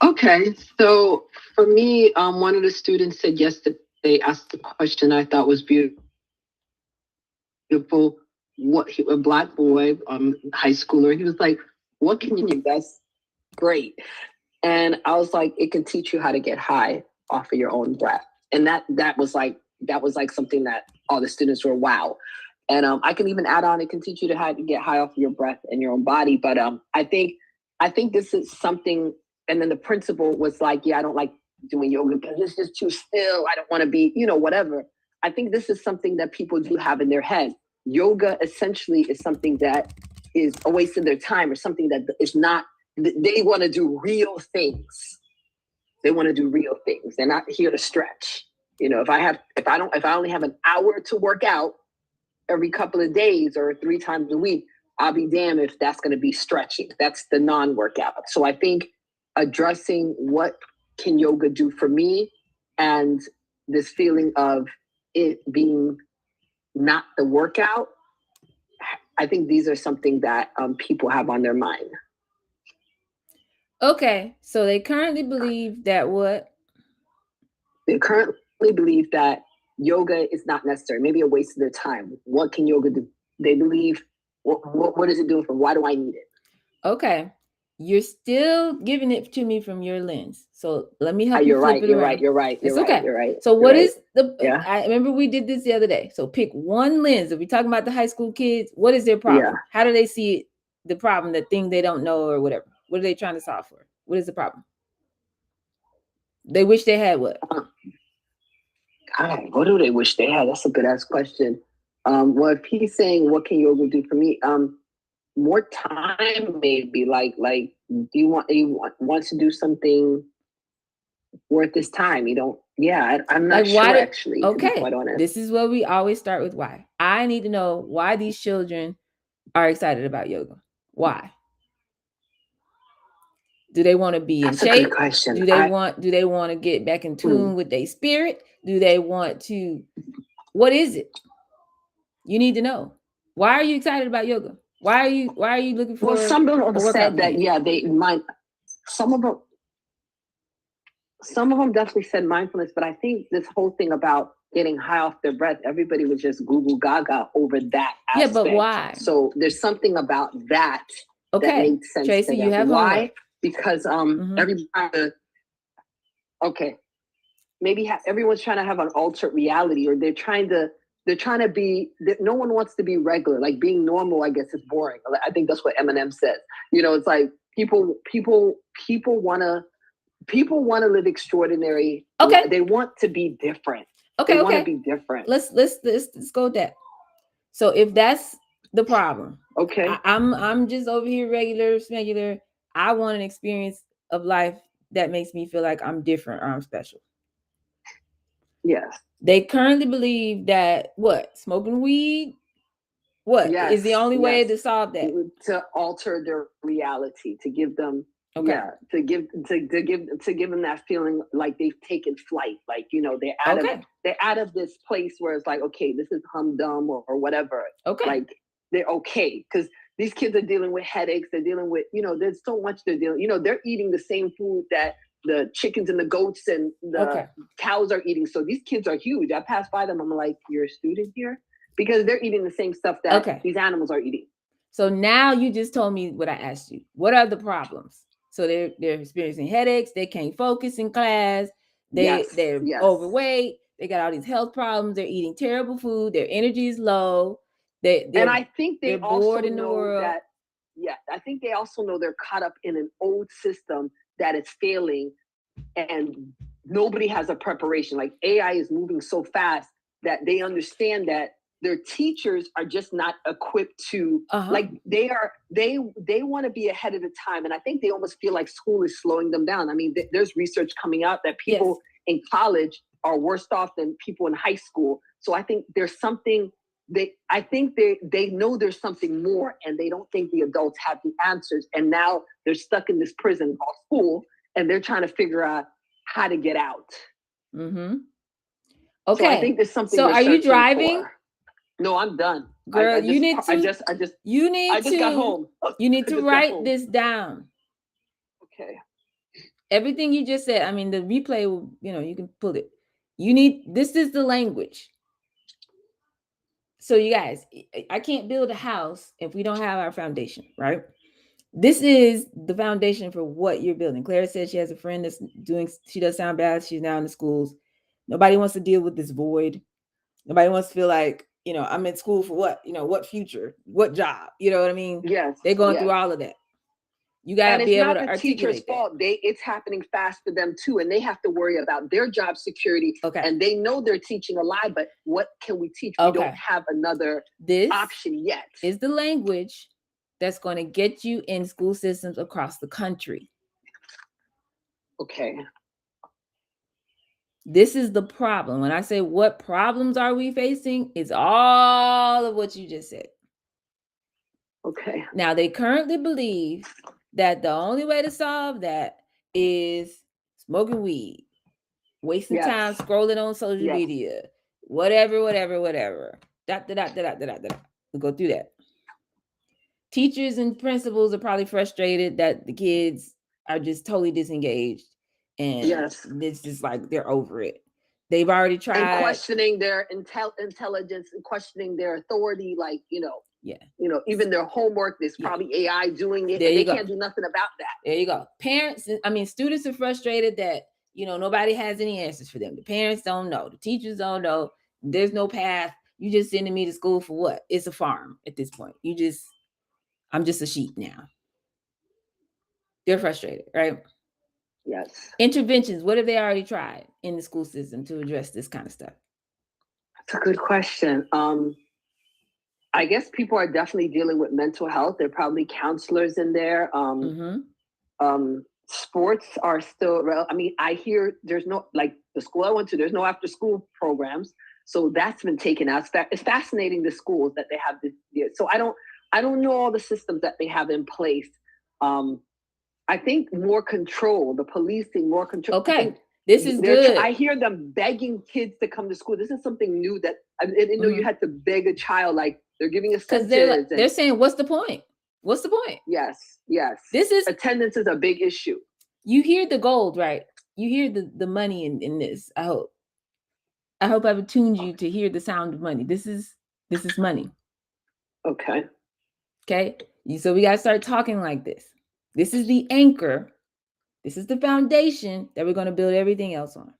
Okay, so for me, one of the students said yesterday, they asked the question I thought was beautiful. A black boy, high schooler, he was like, "What can you do? That's great." And I was like, "It can teach you how to get high off of your own breath." And that was like something that all the students were wow. And I can even add on, it can teach you to how to get high off of your breath and your own body. But I think this is something. And then the principal was like, "Yeah, I don't like doing yoga because it's just too still. I don't want to be, whatever." I think this is something that people do have in their head. Yoga essentially is something that is a waste of their time, or something that is not. They want to do real things. They want to do real things. They're not here to stretch. If I only have an hour to work out every couple of days or 3 times a week, I'll be damned if that's going to be stretching. That's the non-workout. So I think addressing what can yoga do for me, and this feeling of it being not the workout, I think these are something that people have on their mind. Okay, so they currently believe that what? They currently believe that yoga is not necessary, maybe a waste of their time. What can yoga do? They believe, what is it doing for? Why do I need it? Okay, you're still giving it to me from your lens. So let me help you You're flip right. it You're around. right. You're right. It's You're okay. right. You're right. So You're what right. is the? Yeah. I remember we did this the other day. So pick one lens. If we're talking about the high school kids, what is their problem? Yeah. How do they see it? The problem, the thing they don't know, or whatever. What are they trying to solve for? What is the problem? They wish they had what? God, what do they wish they had? That's a good ass question. Well, if he's saying what can yoga do for me, more time maybe. Like, do you want to do something worth his time? You don't. Yeah, I'm not Like why? sure actually. To be Okay, quite honest. this is where we always start with why. I need to know why these children are excited about yoga. Why? Do they want to be in That's a good shape? question. Do they want to get back in tune with their spirit? Do they want to what is it? You need to know. Why are you excited about yoga? Why are you looking for Well, some of a them workout said that, plan? yeah, they might. Some of them definitely said mindfulness, but I think this whole thing about getting high off their breath, everybody was just Google Gaga over that Yeah, aspect. but why? So there's something about that that Okay, makes sense Tracy, to them. you have Why? homework. Because everybody, okay, maybe everyone's trying to have an alternate reality, or they're trying to be. No one wants to be regular. Like being normal, I guess, is boring. I think that's what Eminem says. It's like people want to live extraordinary. Okay. They want to be different. Okay, they want to be different. Let's go with that. So if that's the problem, okay, I'm just over here regular. I want an experience of life that makes me feel like I'm different or I'm special. yes. They currently believe that what? Smoking weed, what is the Yes, only way yes. to solve that? To alter their reality, to give them, Okay. to give them that feeling like they've taken flight, like, you know, Okay. they're out of this place where it's like, okay, this is humdum, or whatever. Okay. Like, they're okay, because these kids are dealing with headaches, they're dealing with, you know, there's so much they're dealing, you know, they're eating the same food that the chickens and the goats and the Okay. cows are eating. So these kids are huge. I pass by them, I'm like, you're a student here? Because they're eating the same stuff that Okay. these animals are eating. So now you just told me what I asked you. What are the problems? So they're experiencing headaches. They can't focus in class. Yes, They're yes. overweight. They got all these health problems. They're eating terrible food. Their energy is low. And I think They're they bored also in the know world. that, yeah, I think they also know they're caught up in an old system that is failing, and nobody has a preparation. Like, AI is moving so fast that they understand that their teachers are just not equipped to, like, they want to be ahead of the time. And I think they almost feel like school is slowing them down. I mean, there's research coming out that people in college are worse off than people in high school. So I think there's something, I think they know there's something more, and they don't think the adults have the answers. And now they're stuck in this prison called school, and they're trying to figure out how to get out. Mm-hmm. Okay. So I think there's something. So are you driving? For. No, I'm done. Girl, I just got home. You need to write this down. Okay. Everything you just said. I mean, the replay will, you know, you can pull it. This is the language. So you guys, I can't build a house if we don't have our foundation, right? This is the foundation for what you're building. Clara said she has a friend that's she does sound baths. She's now in the schools. Nobody wants to deal with this void. Nobody wants to feel like, you know, I'm in school for what? You know, what future? What job? You know what I mean? Yes. They're going through all of that. You got to be able to articulate that. And it's not the teacher's fault. It's happening fast for them too. And they have to worry about their job security. Okay. And they know they're teaching a lie, but what can we teach? We don't have another option yet. This is the language that's going to get you in school systems across the country. Okay. This is the problem. When I say what problems are we facing, it's all of what you just said. Okay. Now, they currently believe that the only way to solve that is smoking weed, wasting time scrolling on social media, whatever. We'll go through that. Teachers and principals are probably frustrated that the kids are just totally disengaged, and this is like they're over it. They've already tried, and questioning their intelligence and questioning their authority, like, you know, even their homework. There's probably AI doing it. They can't do nothing about that. There you go. Students are frustrated that, you know, nobody has any answers for them. The parents don't know. The teachers don't know. There's no path. You just sending me to school for what? It's a farm at this point. I'm just a sheep now. They're frustrated, right? Yes. Interventions. What have they already tried in the school system to address this kind of stuff? That's a good question. I guess people are definitely dealing with mental health. There are probably counselors in there. Sports are still, I mean, I hear there's no, like the school I went to, there's no after school programs. So that's been taken out. It's fascinating, the schools that they have this year. So I don't know all the systems that they have in place. I think more control, the policing, more control. Okay. This is good. I hear them begging kids to come to school. This is something new that I didn't know you had to beg a child. Like, they're giving us because they're saying, what's the point? What's the point? Yes. Attendance is a big issue. You hear the gold, right? You hear the money in this. I hope I've attuned you to hear the sound of money. This is money. Okay. So we got to start talking like this. This is the anchor. This is the foundation that we're going to build everything else on.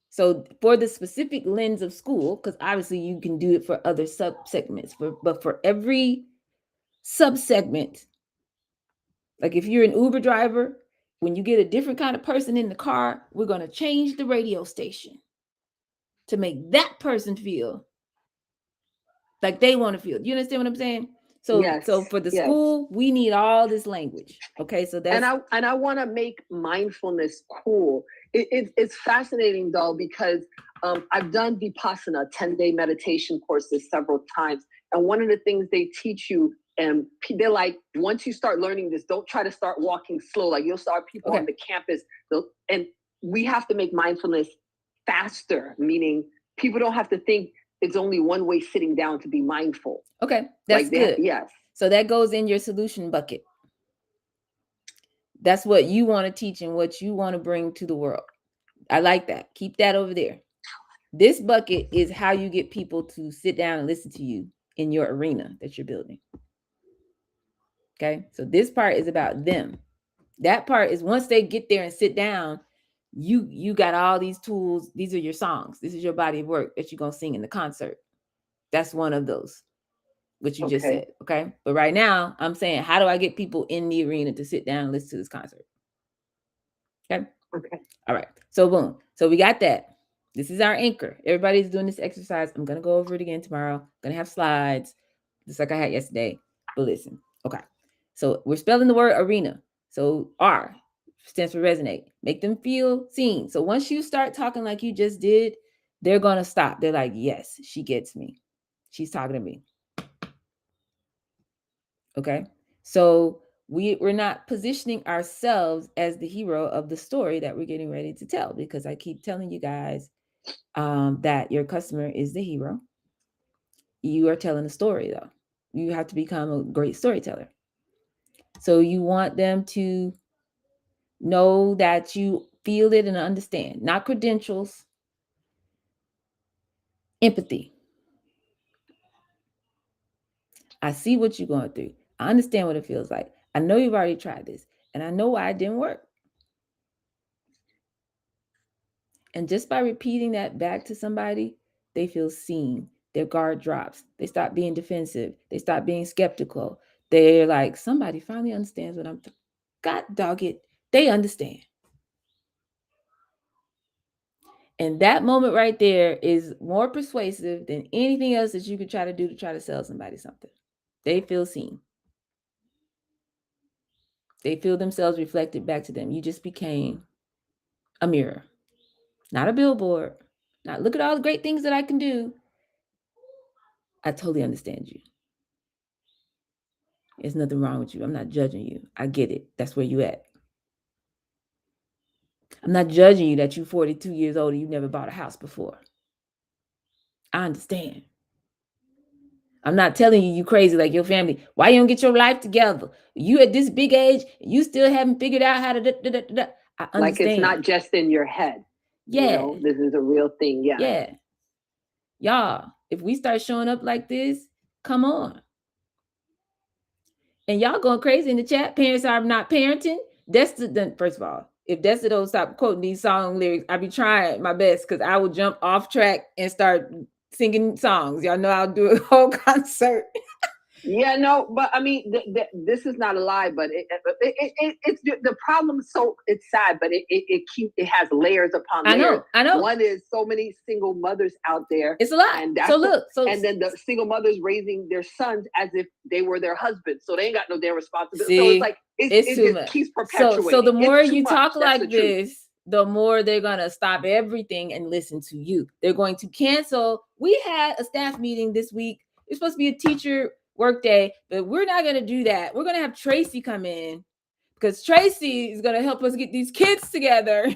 So for the specific lens of school, because obviously you can do it for other sub-segments, but for every sub-segment, like if you're an Uber driver, when you get a different kind of person in the car, we're going to change the radio station to make that person feel like they want to feel. You understand what I'm saying? So for the school, we need all this language. Okay, so that's and I want to make mindfulness cool. It's fascinating though, because I've done Vipassana 10-day meditation courses several times. And one of the things they teach you, and they're like, once you start learning this, don't try to start walking slow. Like you'll start people on the campus. And we have to make mindfulness faster, meaning people don't have to think it's only one way sitting down to be mindful. Okay, that's good. Yes. So that goes in your solution bucket. That's what you want to teach and what you want to bring to the world. I like that. Keep that over there. This bucket is how you get people to sit down and listen to you in your arena that you're building. Okay, so this part is about them. That part is once they get there and sit down, you got all these tools. These are your songs. This is your body of work that you're gonna sing in the concert. That's one of those, what you just said. Okay, but right now I'm saying, how do I get people in the arena to sit down and listen to this concert? Okay. All right. So boom. So we got that. This is our anchor. Everybody's doing this exercise. I'm gonna go over it again tomorrow. I'm gonna have slides, just like I had yesterday. But listen, okay. So we're spelling the word arena. So R stands for resonate. Make them feel seen. So once you start talking like you just did, they're gonna stop. They're like, yes, she gets me. She's talking to me. Okay. So we're not positioning ourselves as the hero of the story that we're getting ready to tell, because I keep telling you guys that your customer is the hero. You are telling a story, though. You have to become a great storyteller. So you want them to know that you feel it and understand, not credentials, empathy. I see what you're going through. I understand what it feels like. I know you've already tried this, and I know why it didn't work. And just by repeating that back to somebody, they feel seen. Their guard drops. They stop being defensive. They stop being skeptical. They're like, somebody finally understands what I'm God dog it. They understand. And that moment right there is more persuasive than anything else that you could try to do to try to sell somebody something. They feel seen. They feel themselves reflected back to them. You just became a mirror, not a billboard. Not look at all the great things that I can do. I totally understand you. There's nothing wrong with you. I'm not judging you. I get it. That's where you at. I'm not judging you that you're 42 years old and you've never bought a house before. I understand. I'm not telling you crazy like your family. Why you don't get your life together? You at this big age, you still haven't figured out how to I understand. Like it's not just in your head. Yeah. You know, this is a real thing. Yeah. Yeah. Y'all, if we start showing up like this, come on. And y'all going crazy in the chat. Parents are not parenting. That's the first of all, if Desta don't stop quoting these song lyrics, I be trying my best, because I will jump off track and start singing songs. Y'all know I'll do a whole concert. Yeah, no, but I mean, this is not a lie, but it's the problem. So it's sad, but it has layers upon layers. I know. One is so many single mothers out there. It's a lot. And so look, and then the single mothers raising their sons as if they were their husbands, so they ain't got no damn responsibility. See, so it's like it too just much. keeps perpetuating. So the more you talk like this, the more they're gonna stop everything and listen to you. They're going to cancel. We had a staff meeting this week. It's supposed to be a teacher work day, but we're not going to do that. We're going to have Tracy come in, because Tracy is going to help us get these kids together.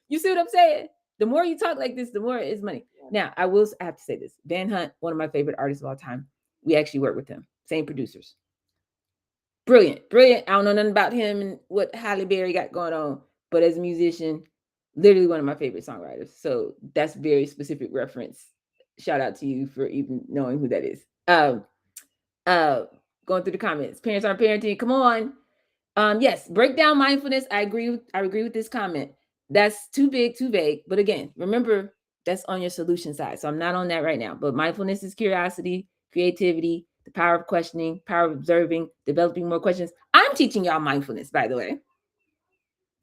You see what I'm saying? The more you talk like this, the more it's money. Now, I have to say this. Van Hunt, one of my favorite artists of all time. We actually work with him. Same producers. Brilliant. I don't know nothing about him and what Halle Berry got going on, but as a musician, literally one of my favorite songwriters. So that's very specific reference. Shout out to you for even knowing who that is. Going through the comments. Parents aren't parenting. Come on. Yes, break down mindfulness. I agree with this comment. That's too big, too vague. But again, remember, that's on your solution side. So I'm not on that right now. But mindfulness is curiosity, creativity, the power of questioning, power of observing, developing more questions. I'm teaching y'all mindfulness, by the way,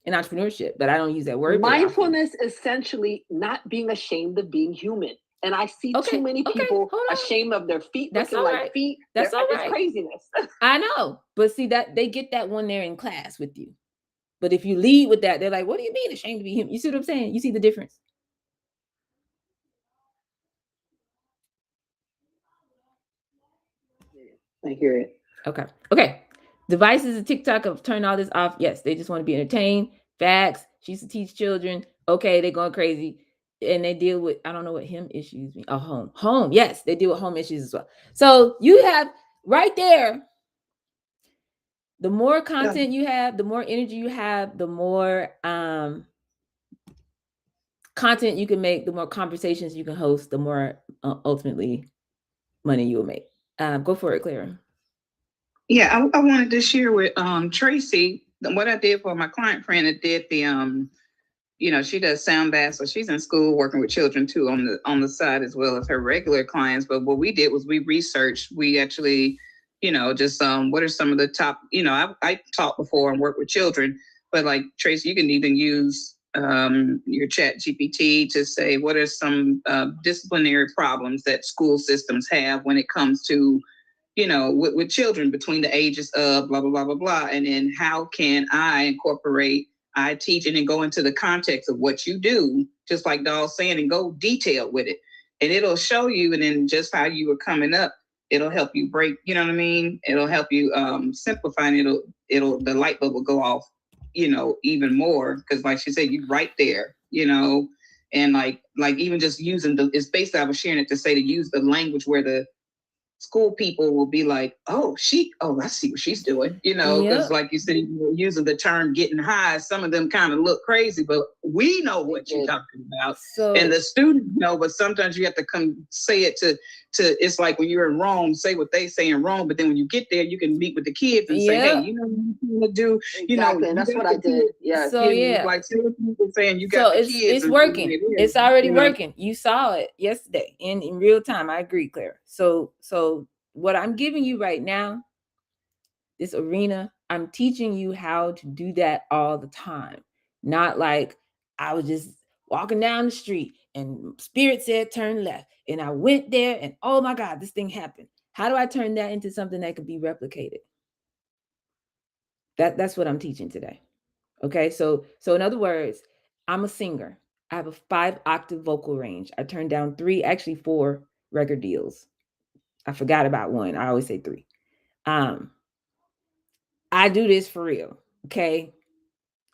in entrepreneurship, but I don't use that word. Mindfulness essentially not being ashamed of being human. And I see too many people ashamed of their feet, looking like feet. That's all right. It's craziness. I know. But see, that they get that when they're in class with you. But if you lead with that, they're like, what do you mean ashamed to be human? You see what I'm saying? You see the difference? I hear it. Okay. Okay. Devices and TikTok have turned all this off. Yes, they just want to be entertained. Facts. She used to teach children. Okay, they're going crazy. And they deal with, I don't know what him issues mean. Oh, home. Home. Yes, they deal with home issues as well. So you have right there, the more content you have, the more energy you have, the more content you can make, the more conversations you can host, the more ultimately money you will make. Go for it, Clara. Yeah, I wanted to share with Tracy what I did for my client friend that did the she does sound baths, so she's in school working with children too on the side as well as her regular clients. But what we did was we researched. We actually, just what are some of the top. I taught before and worked with children, but like Tracy, you can even use your Chat GPT to say what are some disciplinary problems that school systems have when it comes to with children between the ages of blah, blah, blah, blah, blah. And then how can I teach it and go into the context of what you do, just like Doll's saying, and go detailed with it. And it'll show you, and then just how you were coming up, it'll help you break, you know what I mean? It'll help you simplify, and the light bulb will go off, even more. Because like she said, you right there, and like even just using it's basically I was sharing it to say to use the language where the school people will be like, oh, I see what she's doing, because like you said, you're using the term getting high. Some of them kind of look crazy, but we know what you're talking about. So, and the students know, but sometimes you have to come say it to it's like when you're in Rome, say what they say in Rome, but then when you get there, you can meet with the kids and say, hey, what you want to do? Exactly, and that's what I did. Yeah. So yeah, like people saying you got the kids. It's working. It's already working. You saw it yesterday in real time. I agree, Claire. So what I'm giving you right now, this arena, I'm teaching you how to do that all the time. Not like I was just walking down the street and spirit said turn left and I went there and oh my God, this thing happened. How do I turn that into something that could be replicated? That's what I'm teaching today. Okay, so in other words, I'm a singer. I have a 5-octave vocal range. I turned down 3, actually 4 record deals. I forgot about one. I always say 3. I do this for real. Okay.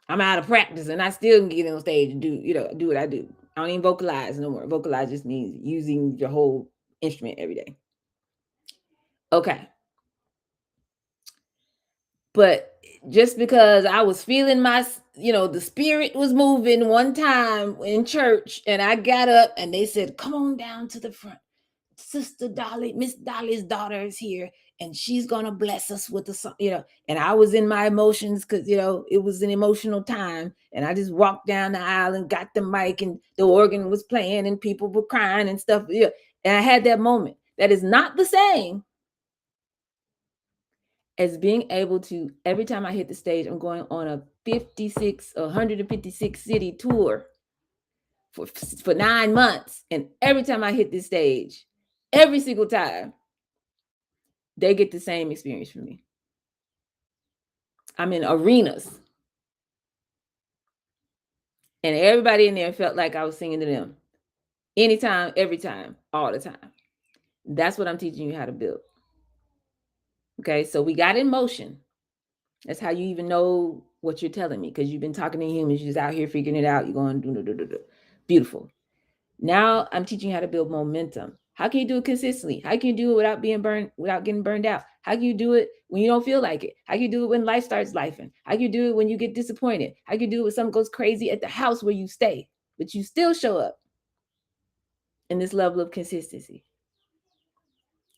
I'm out of practice and I still can get on stage and do what I do. I don't even vocalize no more. Vocalize just means using your whole instrument every day. Okay. But just because I was feeling the spirit was moving one time in church and I got up and they said, come on down to the front. Sister Dolly, Miss Dolly's daughter is here and she's gonna bless us with the song, and I was in my emotions because it was an emotional time and I just walked down the aisle and got the mic and the organ was playing and people were crying and stuff, and I had that moment. That is not the same as being able to, every time I hit the stage, I'm going on a 156 city tour for 9 months, and every time I hit this stage, every single time, they get the same experience from me. I'm in arenas. And everybody in there felt like I was singing to them. Anytime, every time, all the time. That's what I'm teaching you how to build. Okay, so we got in motion. That's how you even know what you're telling me, because you've been talking to humans. You're just out here figuring it out. You're going, do. Beautiful. Now I'm teaching you how to build momentum. How can you do it consistently? How can you do it without getting burned out? How can you do it when you don't feel like it? How can you do it when life starts lifing? How can you do it when you get disappointed? How can you do it when something goes crazy at the house where you stay, but you still show up in this level of consistency?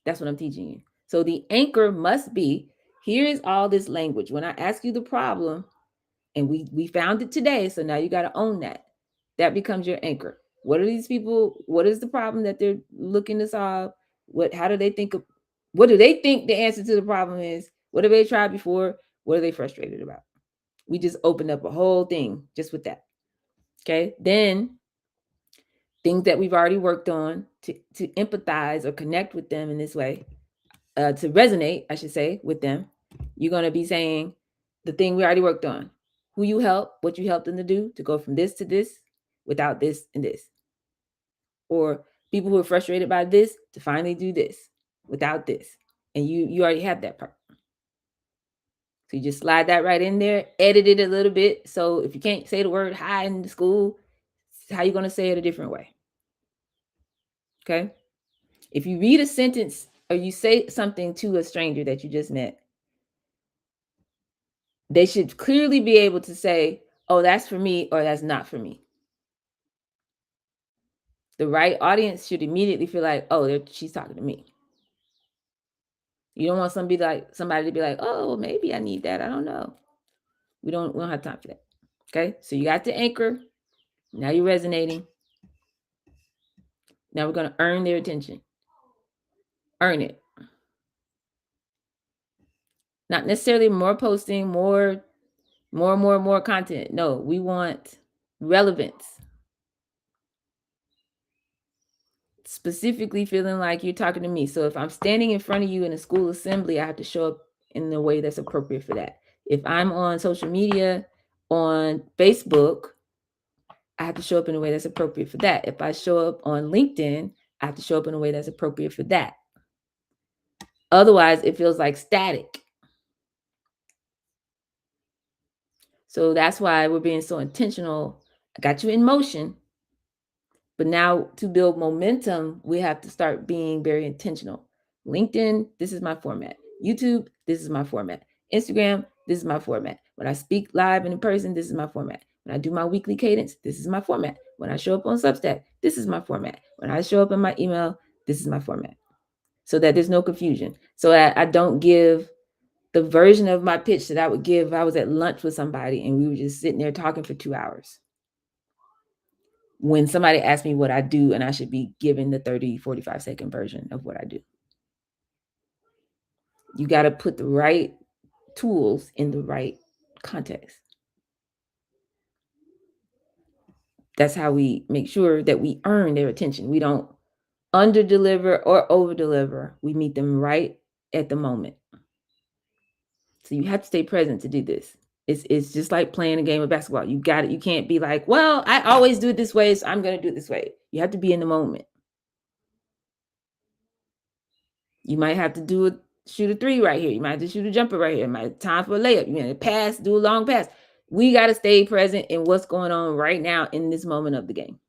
That's what I'm teaching you. So the anchor must be, here is all this language. When I ask you the problem, and we found it today, so now you got to own that. That becomes your anchor. What are these people? What is the problem that they're looking to solve? What do they think the answer to the problem is? What have they tried before? What are they frustrated about? We just opened up a whole thing just with that. Okay. Then things that we've already worked on to empathize or connect with them in this way, to resonate, I should say, with them. You're going to be saying the thing we already worked on. who you help, what you help them to do to go from this to this without this and this. Or people who are frustrated by this to finally do this without this. And you already have that part. So you just slide that right in there, edit it a little bit. So if you can't say the word hi in the school, how you going to say it a different way? Okay. If you read a sentence or you say something to a stranger that you just met, they should clearly be able to say, oh, that's for me or that's not for me. The right audience should immediately feel like, oh, she's talking to me. You don't want somebody to be like, oh, maybe I need that. I don't know. We don't have time for that. Okay. So you got the anchor. Now you're resonating. Now we're going to earn their attention. Earn it. Not necessarily more posting, more content. No, we want relevance. Specifically feeling like you're talking to me. So if I'm standing in front of you in a school assembly, I have to show up in the way that's appropriate for that. If I'm on social media, on Facebook, I have to show up in a way that's appropriate for that. If I show up on LinkedIn, I have to show up in a way that's appropriate for that. Otherwise, it feels like static. So that's why we're being so intentional. I got you in motion. But now to build momentum, we have to start being very intentional. LinkedIn, this is my format. YouTube, this is my format. Instagram, this is my format. When I speak live and in person, this is my format. When I do my weekly cadence, this is my format. When I show up on Substack, this is my format. When I show up in my email, this is my format. So that there's no confusion. So I don't give the version of my pitch that I would give if I was at lunch with somebody and we were just sitting there talking for 2 hours. When somebody asks me what I do, and I should be given the 30, 45-second version of what I do. You got to put the right tools in the right context. That's how we make sure that we earn their attention. We don't under-deliver or over-deliver. We meet them right at the moment. So you have to stay present to do this. It's just like playing a game of basketball. You got it. You can't be like, well, I always do it this way, so I'm going to do it this way. You have to be in the moment. You might have to shoot a 3 right here. You might have to shoot a jumper right here. It might time for a layup. You might pass, do a long pass. We got to stay present in what's going on right now in this moment of the game.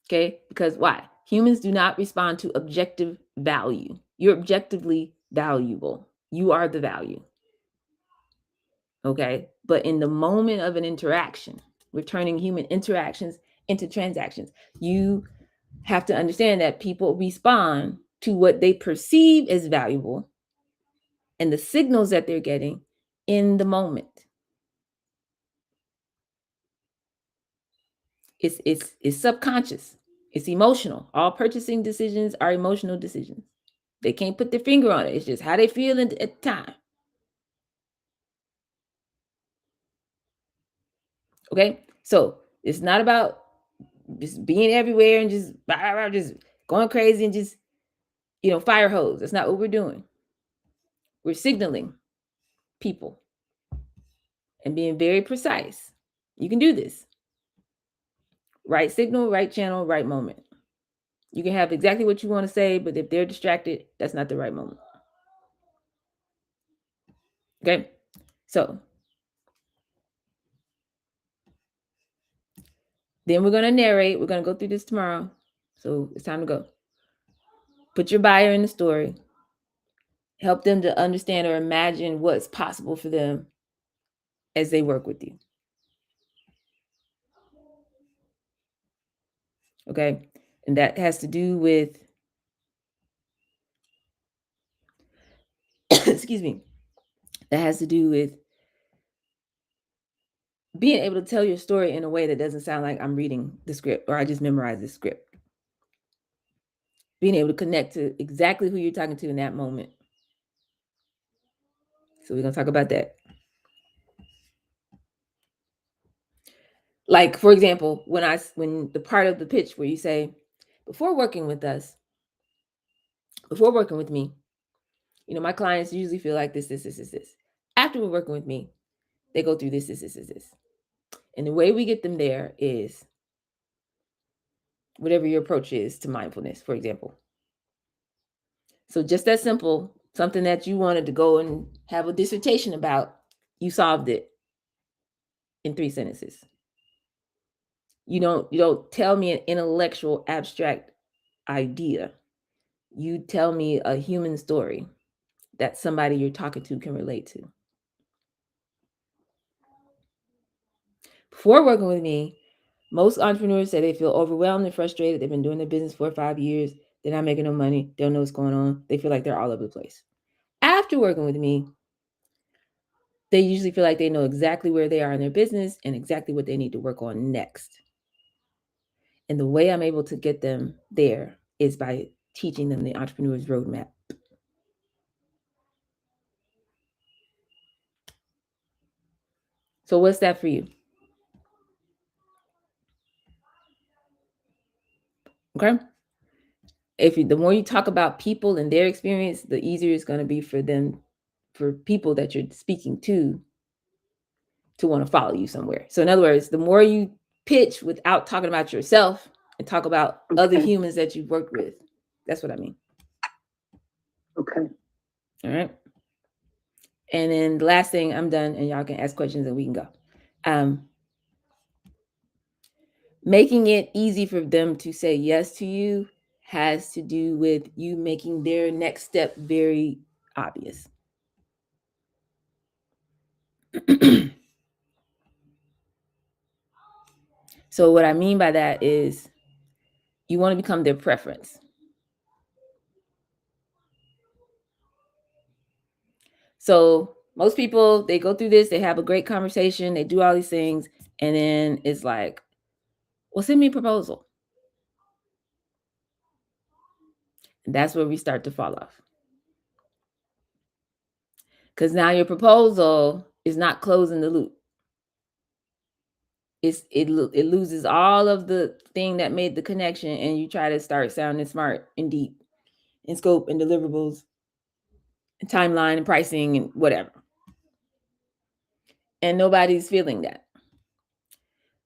Okay? Because why? Humans do not respond to objective value. You're objectively valuable. You are the value. Okay? But in the moment of an interaction, we're turning human interactions into transactions. You have to understand that people respond to what they perceive as valuable and the signals that they're getting in the moment. It's subconscious. It's emotional. All purchasing decisions are emotional decisions. They can't put their finger on it. It's just how they feel at the time. Okay? So it's not about just being everywhere and just going crazy and just, fire hose. That's not what we're doing. We're signaling people and being very precise. You can do this. Right signal, right channel, right moment. You can have exactly what you want to say, but if they're distracted, that's not the right moment. Okay? So, then we're going to narrate. We're going to go through this tomorrow. So, it's time to go. Put your buyer in the story. Help them to understand or imagine what's possible for them as they work with you. Okay? And that has to do with, excuse me, that has to do with being able to tell your story in a way that doesn't sound like I'm reading the script or I just memorized the script. Being able to connect to exactly who you're talking to in that moment. So we're going to talk about that. Like, for example, when the part of the pitch where you say, before working with me, my clients usually feel like this. After we're working with me, they go through this. And the way we get them there is whatever your approach is to mindfulness, for example. So just that simple, something that you wanted to go and have a dissertation about, you solved it in 3 sentences. You don't tell me an intellectual abstract idea. You tell me a human story that somebody you're talking to can relate to. Before working with me, most entrepreneurs say they feel overwhelmed and frustrated. They've been doing their business 4 or 5 years. They're not making no money. They don't know what's going on. They feel like they're all over the place. After working with me, they usually feel like they know exactly where they are in their business and exactly what they need to work on next. And the way I'm able to get them there is by teaching them the entrepreneur's roadmap. So what's that for you? Okay. The more you talk about people and their experience, the easier it's going to be for them, for people that you're speaking to want to follow you somewhere. So in other words, the more you pitch without talking about yourself and talk about other humans that you've worked with, that's what I mean. Okay. All right. And then the last thing, I'm done, and y'all can ask questions and we can go. Making it easy for them to say yes to you has to do with you making their next step very obvious. So what I mean by that is you want to become their preference. So most people, they go through this, they have a great conversation, they do all these things, and then it's like, well, send me a proposal. And that's where we start to fall off. Because now your proposal is not closing the loop. It loses all of the thing that made the connection, and you try to start sounding smart and deep in scope and deliverables and timeline and pricing and whatever. And nobody's feeling that.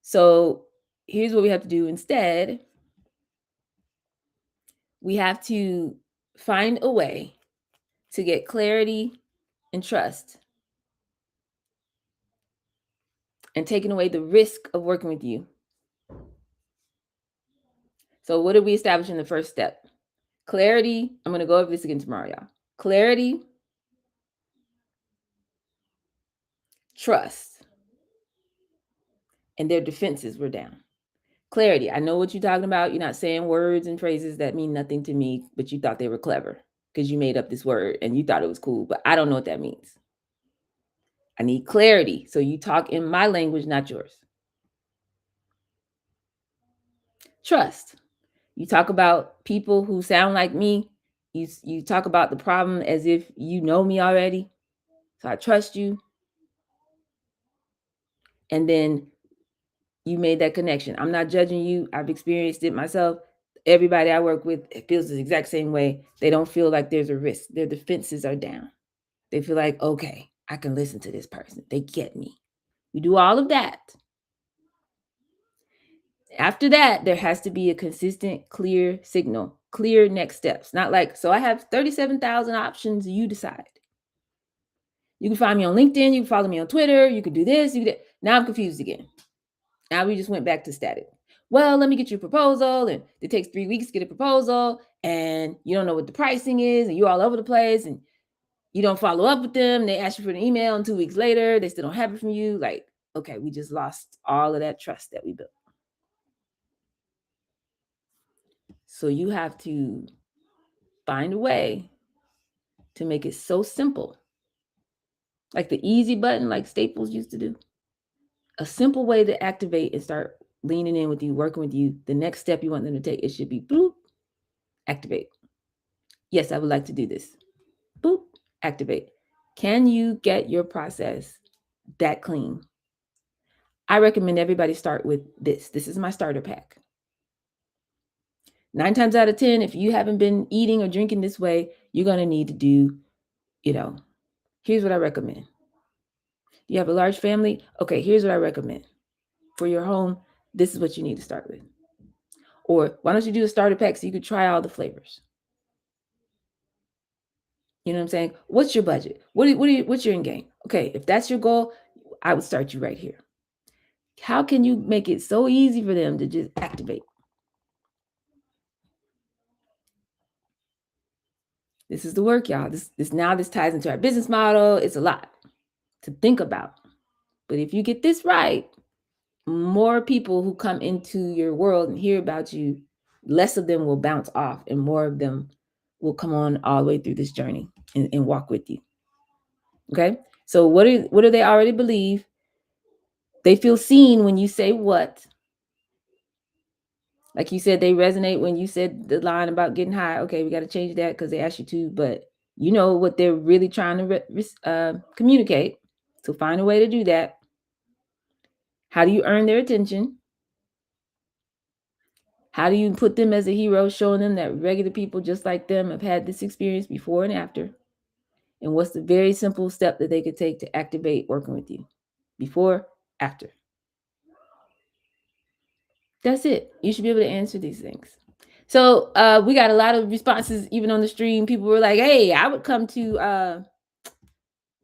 So here's what we have to do instead. We have to find a way to get clarity and trust and taking away the risk of working with you. So what did we establish in the first step? Clarity. I'm going to go over this again tomorrow, y'all. Clarity, trust, and their defenses were down. Clarity. I know what you're talking about. You're not saying words and phrases that mean nothing to me, but you thought they were clever because you made up this word and you thought it was cool, but I don't know what that means. I need clarity. So you talk in my language, not yours. Trust. You talk about people who sound like me. You talk about the problem as if you know me already. So I trust you. And then you made that connection. I'm not judging you. I've experienced it myself. Everybody I work with feels the exact same way. They don't feel like there's a risk. Their defenses are down. They feel like, okay, I can listen to this person. They get me. We do all of that. After that, there has to be a consistent, clear signal, clear next steps. Not like, so I have 37,000 options, you decide. You can find me on LinkedIn, you can follow me on Twitter, you can do this, now I'm confused again. Now we just went back to static. Well, let me get you a proposal, and it takes 3 weeks to get a proposal, and you don't know what the pricing is, and you're all over the place, and you don't follow up with them. They ask you for an email, and 2 weeks later, they still don't have it from you. Like, okay, we just lost all of that trust that we built. So you have to find a way to make it so simple, like the easy button, like Staples used to do. A simple way to activate and start leaning in with you, working with you. The next step you want them to take, it should be boop, activate. Yes, I would like to do this. Boop, activate. Can you get your process that clean? I recommend everybody start with this. This is my starter pack. 9 times out of 10, if you haven't been eating or drinking this way, you're going to need to do, here's what I recommend. You have a large family? Okay, here's what I recommend. For your home, this is what you need to start with. Or why don't you do a starter pack so you could try all the flavors? You know what I'm saying? What's your budget? What's your end game? Okay, if that's your goal, I would start you right here. How can you make it so easy for them to just activate? This is the work, y'all. This ties into our business model. It's a lot to think about. But if you get this right, more people who come into your world and hear about you, less of them will bounce off and more of them will come on all the way through this journey and walk with you. Okay? So what do they already believe? They feel seen when you say what? Like you said, they resonate when you said the line about getting high. Okay, we got to change that because they asked you to, but you know what they're really trying to communicate. So find a way to do that. How do you earn their attention? How do you put them as a hero, showing them that regular people just like them have had this experience before and after? And what's the very simple step that they could take to activate working with you? Before, after. That's it. You should be able to answer these things. So we got a lot of responses even on the stream. People were like, hey, I would come to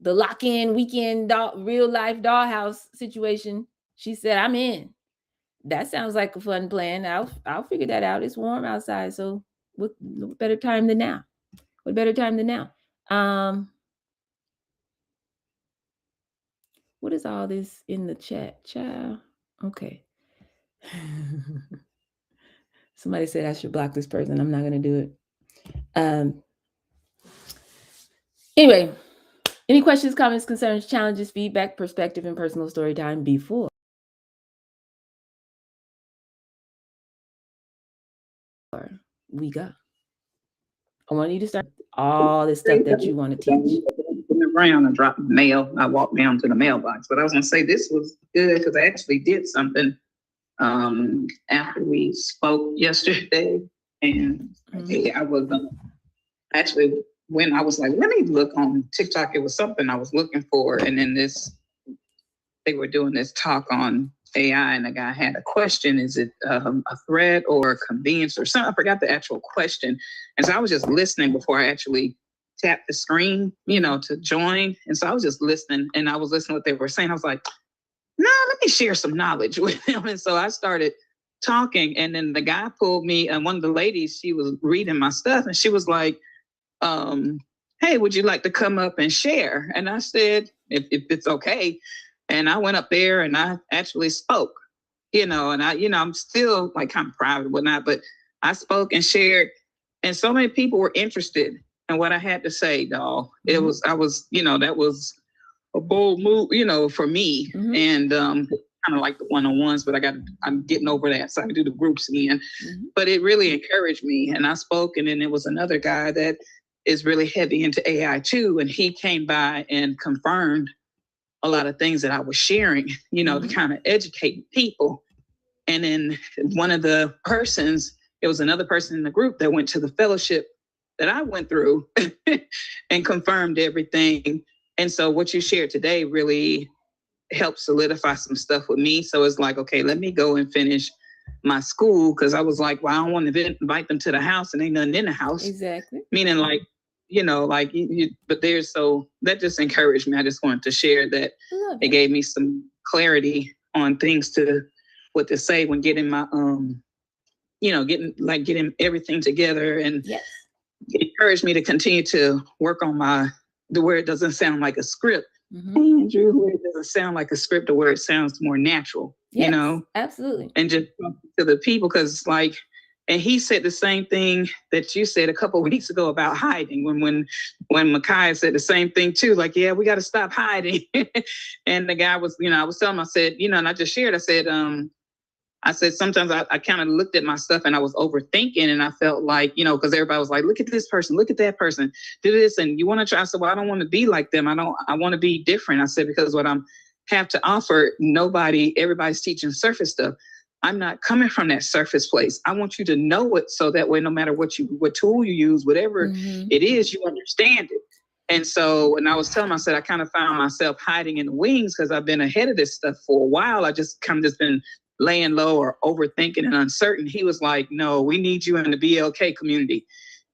the lock-in weekend real life dollhouse situation. She said, I'm in. That sounds like a fun plan. I'll figure that out. It's warm outside, so what better time than now? What better time than now? What is all this in the chat, child? Okay. Somebody said I should block this person. I'm not going to do it. Anyway, any questions, comments, concerns, challenges, feedback, perspective, and personal story time before we go? I want you to start all the stuff that you want to teach. Around and drop mail. I walked down to the mailbox, but I was going to say this was good because I actually did something after we spoke yesterday, and I was actually when I was like, let me look on TikTok. It was something I was looking for, and then they were doing this talk on AI, and the guy had a question: is it a threat or a convenience or something? I forgot the actual question, and so I was just listening before I actually tapped the screen, to join. And so I was just listening, and I was listening to what they were saying. I was like, no, let me share some knowledge with them. And so I started talking, and then the guy pulled me, and one of the ladies, she was reading my stuff, and she was like, hey, would you like to come up and share? And I said, if it's okay. And I went up there and I actually spoke, and I'm still like kind of private and whatnot, but I spoke and shared, and so many people were interested in what I had to say, dog. That was a bold move, for me. Mm-hmm. And kind of like the one-on-ones, but I'm getting over that, so I can do the groups again. Mm-hmm. But it really encouraged me, and I spoke, and then there was another guy that is really heavy into AI too, and he came by and confirmed a lot of things that I was sharing, to kind of educate people. And then one of the persons, it was another person in the group that went to the fellowship that I went through and confirmed everything. And so what you shared today really helped solidify some stuff with me. So it's like, okay, let me go and finish my school, because I was like, well, I don't want to invite them to the house and ain't nothing in the house. Exactly. Meaning like, but so that just encouraged me. I just wanted to share that. It gave me some clarity on things what to say when getting my, getting everything together, and yes. It encouraged me to continue to work on where it doesn't sound like a script. Mm-hmm. Andrew, where it doesn't sound like a script, or where it sounds more natural, yes, absolutely. And just to the people, because and he said the same thing that you said a couple of weeks ago about hiding, when Micaiah said the same thing too, like, yeah, we got to stop hiding. And the guy was, I was telling him, I said, and I just shared, I said, sometimes I kind of looked at my stuff and I was overthinking, and I felt like, because everybody was like, look at this person, look at that person, do this. And you want to try? I said, well, I don't want to be like them. I want to be different. I said, because what have to offer, everybody's teaching surface stuff. I'm not coming from that surface place. I want you to know it, so that way, no matter what tool you use, whatever it is, you understand it. And so, and I was telling him, I said, I kind of found myself hiding in the wings because I've been ahead of this stuff for a while. I just kind of just been laying low or overthinking and uncertain. He was like, no, we need you in the BLK community,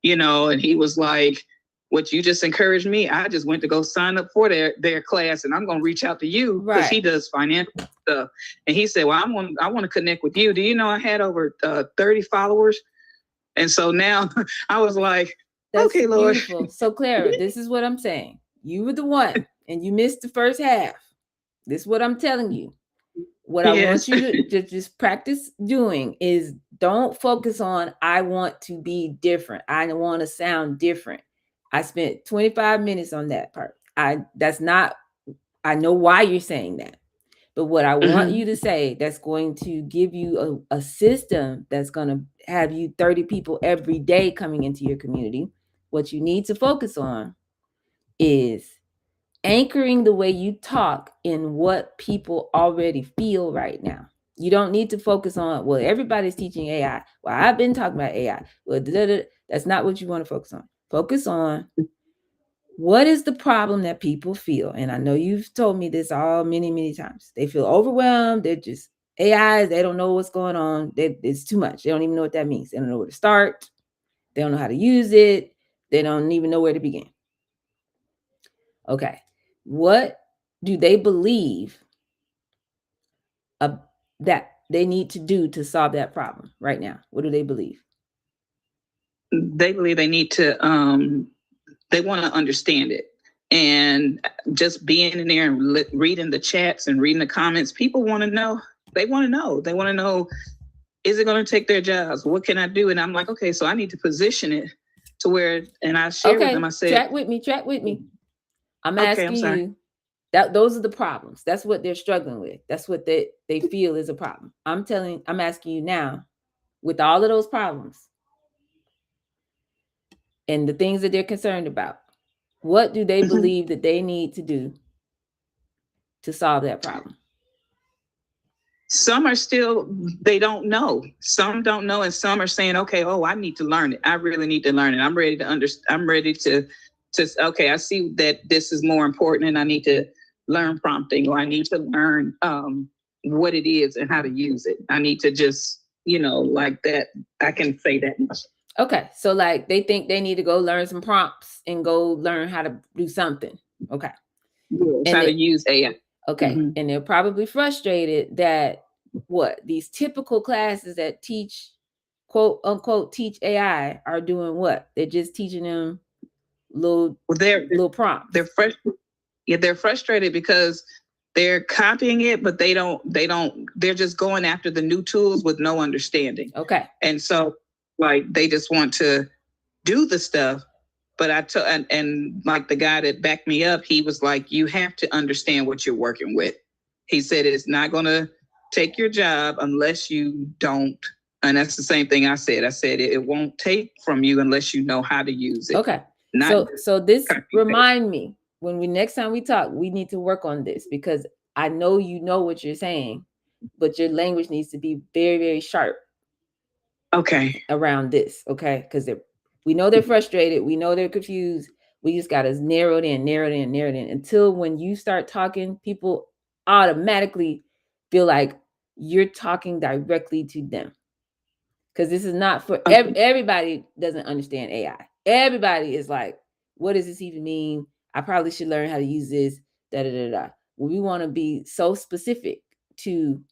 and he was like, what you just encouraged me, I just went to go sign up for their class, and I'm going to reach out to you because he does financial stuff. And he said, well, I want to connect with you. Do you know I had over 30 followers? And so now I was like, that's okay, Lord. Beautiful. So Clara, this is what I'm saying. You were the one and you missed the first half. This is what I'm telling you. What I want you to just practice doing is don't focus on, I want to be different. I want to sound different. I spent 25 minutes on that part. I know why you're saying that. But what I want you to say that's going to give you a system that's going to have you 30 people every day coming into your community, what you need to focus on is anchoring the way you talk in what people already feel right now. You don't need to focus on, well, everybody's teaching AI. Well, I've been talking about AI. Well, that's not what you want to focus on. Focus on what is the problem that people feel. And I know you've told me this all many, many times. They feel overwhelmed. They're just AIs. They don't know what's going on. It's too much. They don't even know what that means. They don't know where to start. They don't know how to use it. They don't even know where to begin. Okay. What do they believe that they need to do to solve that problem right now? What do they believe? They believe they need to, they want to understand it. And just being in there and reading the chats and reading the comments, people want to know. They want to know. They want to know, is it going to take their jobs? What can I do? And I'm like, okay, so I need to position it to where, and I shared with them, I said, track with me. I'm asking you, that those are the problems. That's what they're struggling with. That's what they feel is a problem. I'm asking you now, with all of those problems and the things that they're concerned about, what do they believe that they need to do to solve that problem? Some are still, they don't know. Some don't know, and some are saying, okay, I need to learn it. I really need to learn it. I'm ready to understand. I'm ready to okay, I see that this is more important and I need to learn prompting, or I need to learn what it is and how to use it. I need to just, like that. I can say that much. Okay. So like they think they need to go learn some prompts and go learn how to do something. Okay. Yes, how to use AI. Okay. Mm-hmm. And they're probably frustrated that these typical classes that teach, quote unquote, teach AI are doing what? They're just teaching them little prompts. They're frustrated because they're copying it, but they're just going after the new tools with no understanding. Okay. And so like they just want to do the stuff. But and like the guy that backed me up, he was like, you have to understand what you're working with. He said, it's not going to take your job unless you don't. And that's the same thing I said. I said, it won't take from you unless you know how to use it. Okay. So this remind me, when next time we talk, we need to work on this, because I know you know what you're saying, but your language needs to be very, very sharp. Okay. Around this, okay? Because we know they're frustrated. We know they're confused. We just got to narrow it in until when you start talking, people automatically feel like you're talking directly to them. Because this is not for everybody doesn't understand AI. Everybody is like, what does this even mean? I probably should learn how to use this. Well, we want to be so specific to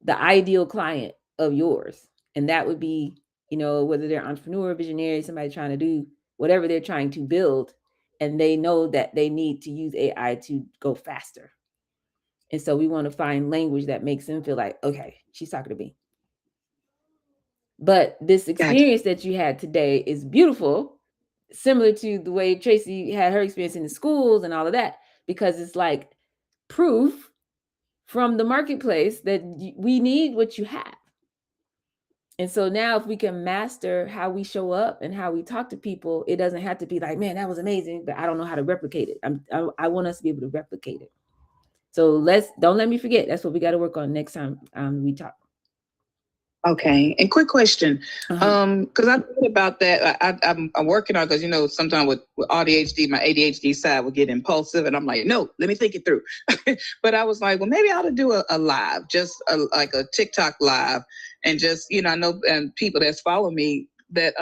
the ideal client of yours. And that would be, whether they're entrepreneur, visionary, somebody trying to do whatever they're trying to build, and they know that they need to use AI to go faster. And so we want to find language that makes them feel like, okay, she's talking to me. But this experience that you had today is beautiful, similar to the way Tracy had her experience in the schools and all of that, because it's like proof from the marketplace that we need what you have. And so now if we can master how we show up and how we talk to people, it doesn't have to be like, man, that was amazing, but I don't know how to replicate it. I want us to be able to replicate it. So don't let me forget. That's what we got to work on next time we talk. Okay. And quick question, Uh-huh. because I thought about that. I'm working on because sometimes with ADHD, my ADHD side will get impulsive, and I'm like, no, let me think it through. But I was like, well, maybe I ought to do a live, just like a TikTok live, and just I know and people that's follow me that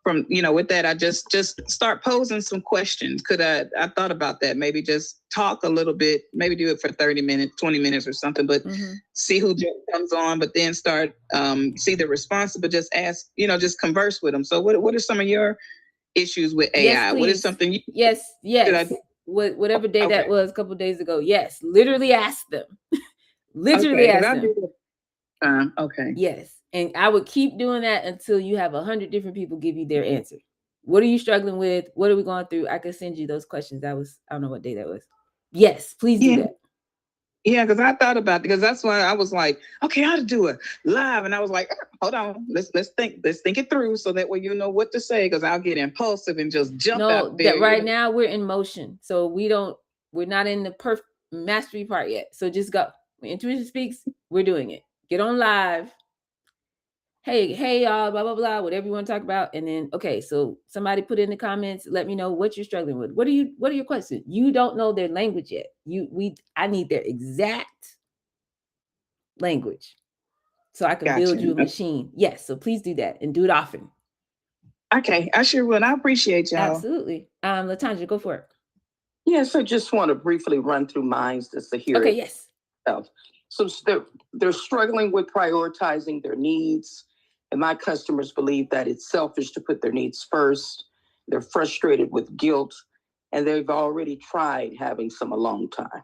from with that I just start posing some questions. I thought about that, maybe just talk a little bit, maybe do it for 30 minutes, 20 minutes or something, but Mm-hmm. see who just comes on, but then start see the response, but just ask, just converse with them. So what are some of your issues with Yes, AI? What is please. something you Yes, should I yes. do? Whatever day that Okay. was a couple days ago. Yes, literally ask them. Literally Okay, because ask I them. do it. Okay. Yes. And I would keep doing that until you have 100 different people give you their answer. What are you struggling with? What are we going through? I could send you those questions. I don't know what day that was. Yes, please do Yeah. that. Yeah, because I thought about it, because that's why I was like, okay, I ought to do it live, and I was like, hold on, let's think it through, so that way you know what to say, because I'll get impulsive and just jump out No, there. that right now we're in motion. So we're not in the perfect mastery part yet. So just go. When intuition speaks, we're doing it. Get on live. Hey, y'all, blah, blah, blah, whatever you want to talk about. And then, okay, so somebody put in the comments, let me know what you're struggling with. What are your questions? You don't know their language yet. I need their exact language so I can build Gotcha. you a machine. Yes. So please do that and do it often. Okay, I sure will. I appreciate y'all. Absolutely. Latanja, go for it. Yes, I just want to briefly run through mines just to hear Okay, it yes. out. So they're struggling with prioritizing their needs, and my customers believe that it's selfish to put their needs first. They're frustrated with guilt, and they've already tried having some alone time.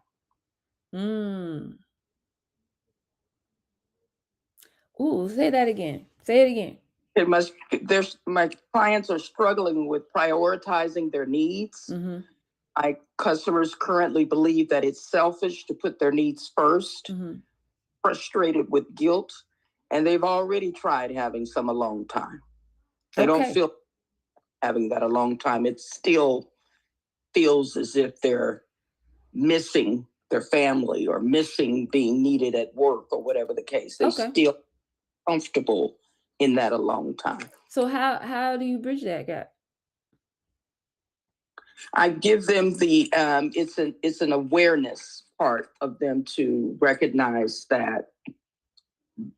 Mm. Ooh, say that again. Say it again. My clients are struggling with prioritizing their needs. Mm-hmm. My customers currently believe that it's selfish to put their needs first. Mm-hmm. Frustrated with guilt, and they've already tried having some alone time. They don't Okay. feel having that alone time. It still feels as if they're missing their family or missing being needed at work or whatever the case. They Okay. still comfortable in that alone time. So how do you bridge that gap? I give them the it's an awareness part of them to recognize that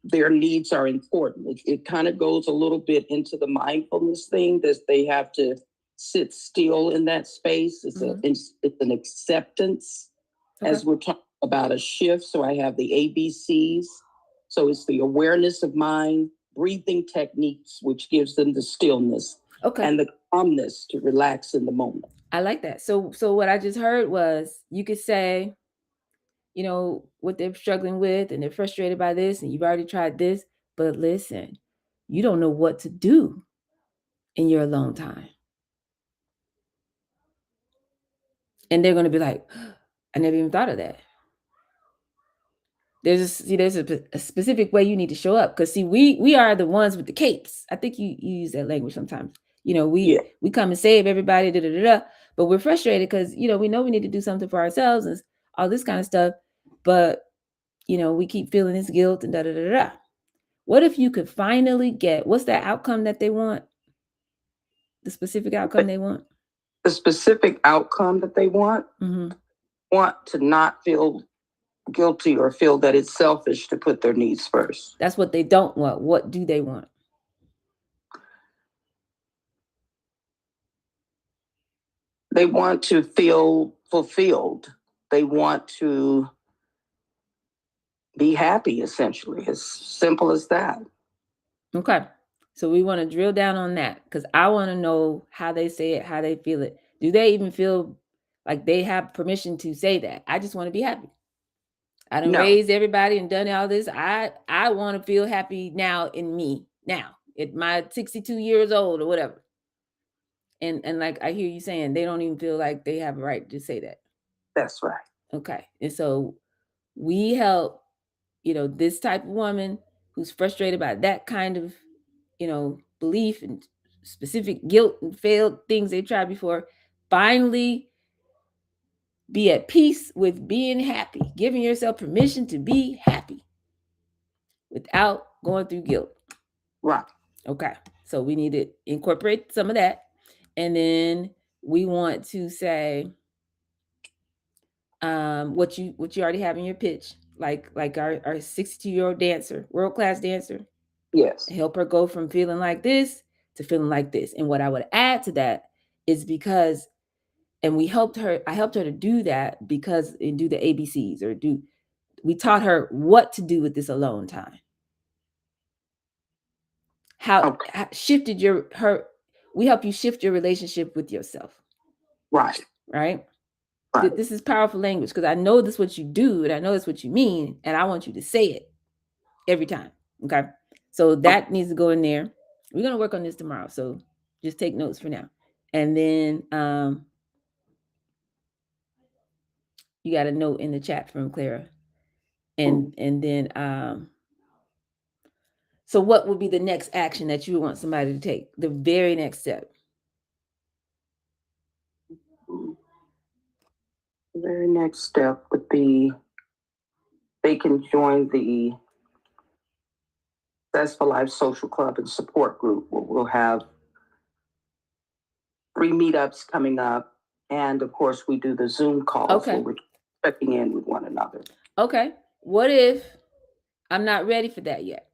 their needs are important. It kind of goes a little bit into the mindfulness thing that they have to sit still in that space. It's an acceptance, Okay. as we're talking about a shift. So I have the ABCs. So it's the awareness of mind, breathing techniques, which gives them the stillness Okay. and the calmness to relax in the moment. I like that. So what I just heard was you could say, what they're struggling with and they're frustrated by this and you've already tried this, but listen, you don't know what to do in your alone time. And they're going to be like, I never even thought of that. There's a specific way you need to show up, because see, we are the ones with the capes. I think you use that language sometimes. Yeah. We come and save everybody, but we're frustrated because we know we need to do something for ourselves and all this kind of stuff, but we keep feeling this guilt and da da da da. What if you could finally get what's that outcome that they want? The specific outcome they want? The specific outcome that they want to not feel guilty or feel that it's selfish to put their needs first. That's what they don't want. What do they want? They want to feel fulfilled. They want to be happy, essentially, as simple as that. Okay. So we want to drill down on that because I want to know how they say it, how they feel it. Do they even feel like they have permission to say that? I just want to be happy. I done raised everybody and done all this. I want to feel happy now in me, now at my 62 years old or whatever. And like I hear you saying, they don't even feel like they have a right to say that. That's right. Okay. And so we help, this type of woman who's frustrated by that kind of, belief and specific guilt and failed things they tried before, finally be at peace with being happy, giving yourself permission to be happy without going through guilt. Right. Okay. So we need to incorporate some of that. And then we want to say what you already have in your pitch, like our 62-year-old dancer, world-class dancer. Yes. Help her go from feeling like this to feeling like this. And what I would add to that is because, and I helped her to do that because, and do the ABCs, we taught her what to do with this alone time. How shifted we help you shift your relationship with yourself. Right. Right. Right. This is powerful language because I know this is what you do and I know it's what you mean. And I want you to say it every time. Okay. So that needs to go in there. We're going to work on this tomorrow. So just take notes for now. And then you got a note in the chat from Clara. And then so what would be the next action that you want somebody to take? The very next step. The very next step would be they can join the Successful Life Social Club and Support Group, where we'll have 3 meetups coming up. And of course, we do the Zoom calls where we're checking in with one another. Okay. What if I'm not ready for that yet?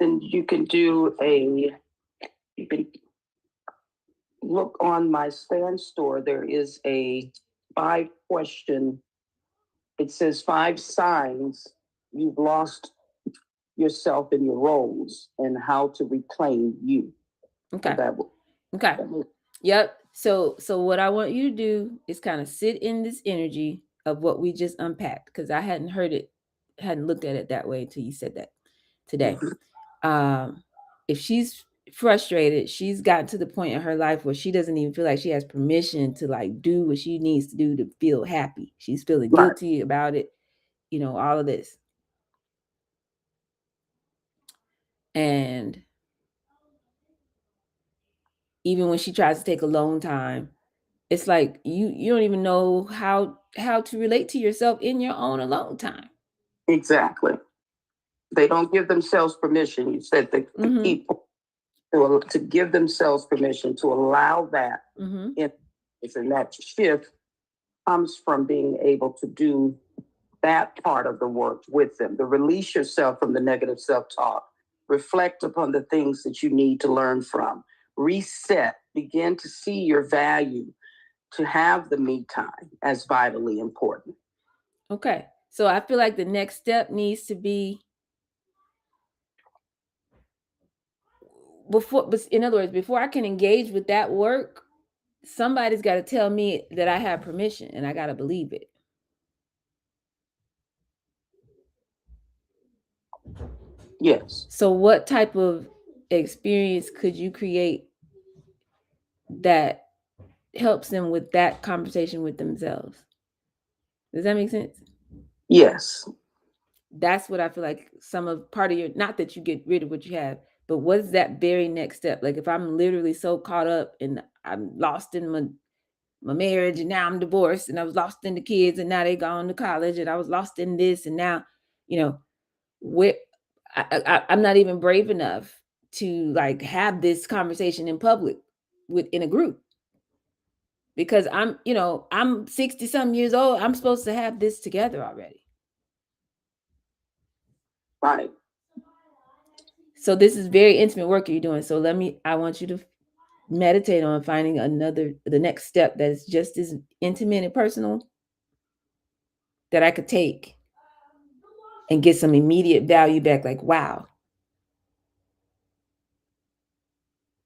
Then you can look on my stand store. There is a 5-question. It says 5 signs you've lost yourself in your roles and how to reclaim you. Okay. Okay. Yep. So what I want you to do is kind of sit in this energy of what we just unpacked, because I hadn't looked at it that way until you said that today. If she's frustrated, she's gotten to the point in her life where she doesn't even feel like she has permission to like do what she needs to do to feel happy. She's feeling guilty about it, all of this. And even when she tries to take alone time, it's like you don't even know how to relate to yourself in your own alone time. Exactly. They don't give themselves permission. You said the people to give themselves permission to allow that. And that shift comes from being able to do that part of the work with them, to release yourself from the negative self-talk, reflect upon the things that you need to learn from, reset, begin to see your value, to have the me time as vitally important. Okay. So I feel like the next step needs to be in other words, before I can engage with that work, somebody's got to tell me that I have permission, and I got to believe it. Yes. So what type of experience could you create that helps them with that conversation with themselves? Does that make sense? Yes. That's what I feel like part of your, not that you get rid of what you have, but what is that very next step? Like if I'm literally so caught up and I'm lost in my marriage and now I'm divorced and I was lost in the kids and now they gone to college and I was lost in this and now, I'm not even brave enough to like have this conversation in public in a group, because I'm 60 some years old. I'm supposed to have this together already. Right. So this is very intimate work you're doing. So I want you to meditate on finding the next step that is just as intimate and personal that I could take and get some immediate value back. Like, wow,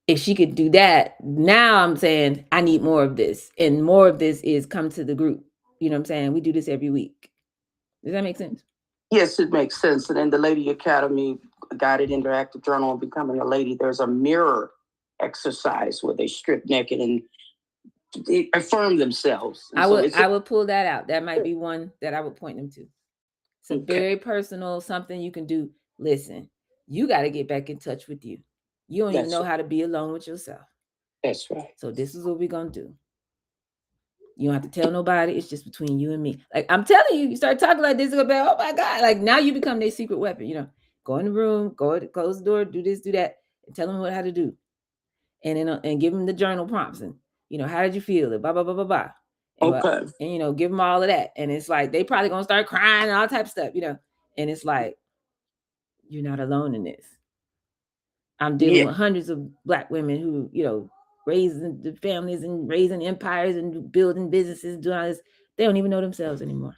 if she could do that, now I'm saying I need more of this, and more of this is come to the group. You know what I'm saying? We do this every week. Does that make sense? Yes, it makes sense. And in the Lady Academy Guided Interactive Journal on Becoming a Lady, there's a mirror exercise where they strip naked and they affirm themselves. And I would pull that out. That might be one that I would point them to. It's very personal, something you can do. Listen, you got to get back in touch with you. You don't even know how to be alone with yourself. That's right. So this is what we're going to do. You don't have to tell nobody. It's just between you and me. Like I'm telling you, you start talking like this, it's gonna be, oh my God. Like now you become their secret weapon, you know. Go in the room, close the door, do this, do that, and tell them how to do. And then and give them the journal prompts and how did you feel? Blah blah blah blah blah. Okay. And give them all of that. And it's like they probably gonna start crying and all type of stuff, And it's like you're not alone in this. I'm dealing with hundreds of Black women who, raising the families and raising empires and building businesses, doing all this. They don't even know themselves anymore.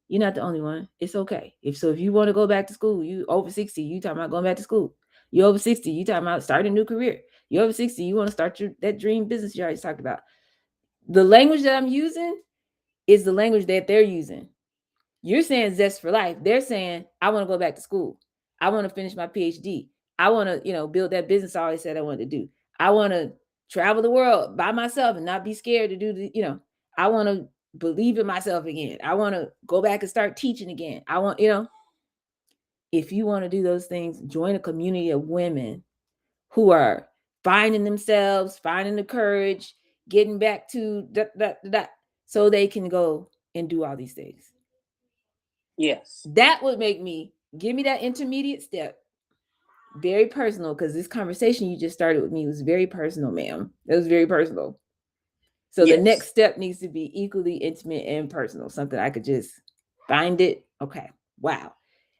You're not the only one. It's okay. If you want to go back to school, you over 60, you talking about going back to school. You over 60, you talking about starting a new career. You over 60, you want to start that dream business you already talked about. The language that I'm using is the language that they're using. You're saying zest for life. They're saying, I want to go back to school. I want to finish my PhD. I want to, build that business I always said I wanted to do. I want to travel the world by myself and not be scared to do I want to believe in myself again. I want to go back and start teaching again. I want, if you want to do those things, join a community of women who are finding themselves, finding the courage, getting back to that, so they can go and do all these things. Yes. That would give me that intermediate step. Very personal, because this conversation you just started with me was very personal, ma'am. It was very personal. So the next step needs to be equally intimate and personal. Something I could just find it. Okay. Wow.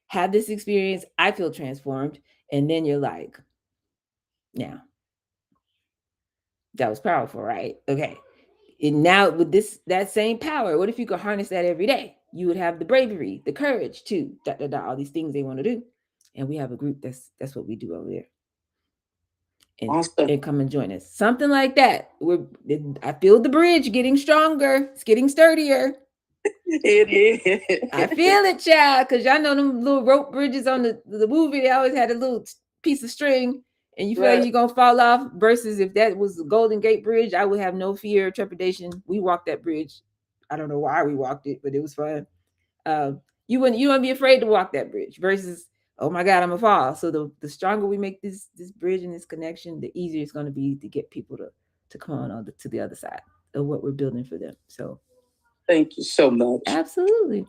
Have this experience. I feel transformed. And then you're like, now, that was powerful, right? Okay. And now with that same power, what if you could harness that every day? You would have the bravery, the courage to all these things they want to do. And we have a group that's what we do over there. And, awesome. And come and join us. Something like that. I feel the bridge getting stronger. It's getting sturdier. It is. I feel it, child, because y'all know them little rope bridges on the movie. They always had a little piece of string, and you feel like you're gonna fall off. Versus if that was the Golden Gate Bridge, I would have no fear or trepidation. We walked that bridge. I don't know why we walked it, but it was fun. You wouldn't be afraid to walk that bridge. Versus, oh my God, I'm a fall. So the stronger we make this bridge and this connection, the easier it's going to be to get people to come on to the other side of what we're building for them. So thank you so much. Absolutely.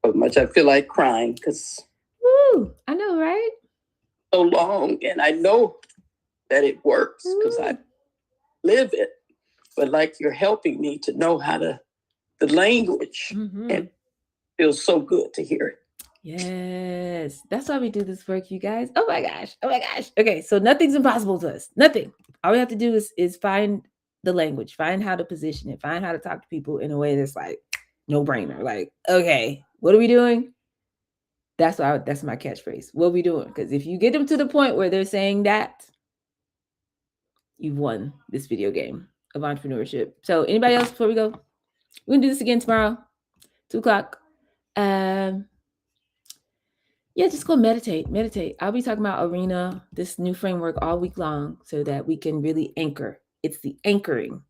So much. I feel like crying because I know, right? So long, and I know that it works because I live it. But like you're helping me to know how the language, and it feels so good to hear it. Yes, that's why we do this work, you guys. Oh my gosh. Okay, so nothing's impossible to us. Nothing. All we have to do is find the language, find how to position it, find how to talk to people in a way that's like no brainer. Like, okay, what are we doing? That's my catchphrase. What are we doing? Because if you get them to the point where they're saying that, you've won this video game of entrepreneurship. So anybody else before we go? We're gonna do this again tomorrow, 2:00. Yeah, just go meditate. I'll be talking about Arena, this new framework, all week long, so that we can really anchor. It's the anchoring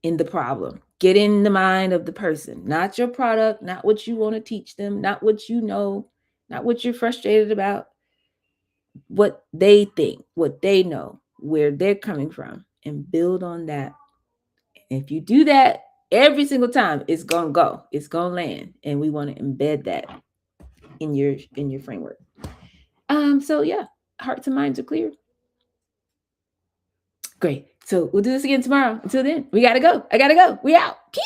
in the problem. Get in the mind of the person, not your product, not what you want to teach them, not what you know, not what you're frustrated about, what they think, what they know, where they're coming from, and build on that. And if you do that every single time, it's gonna go, it's gonna land, and we want to embed that in your framework. So yeah, hearts and minds are clear. Great. So we'll do this again tomorrow. Until then, we gotta go. I gotta go. We out. Pew!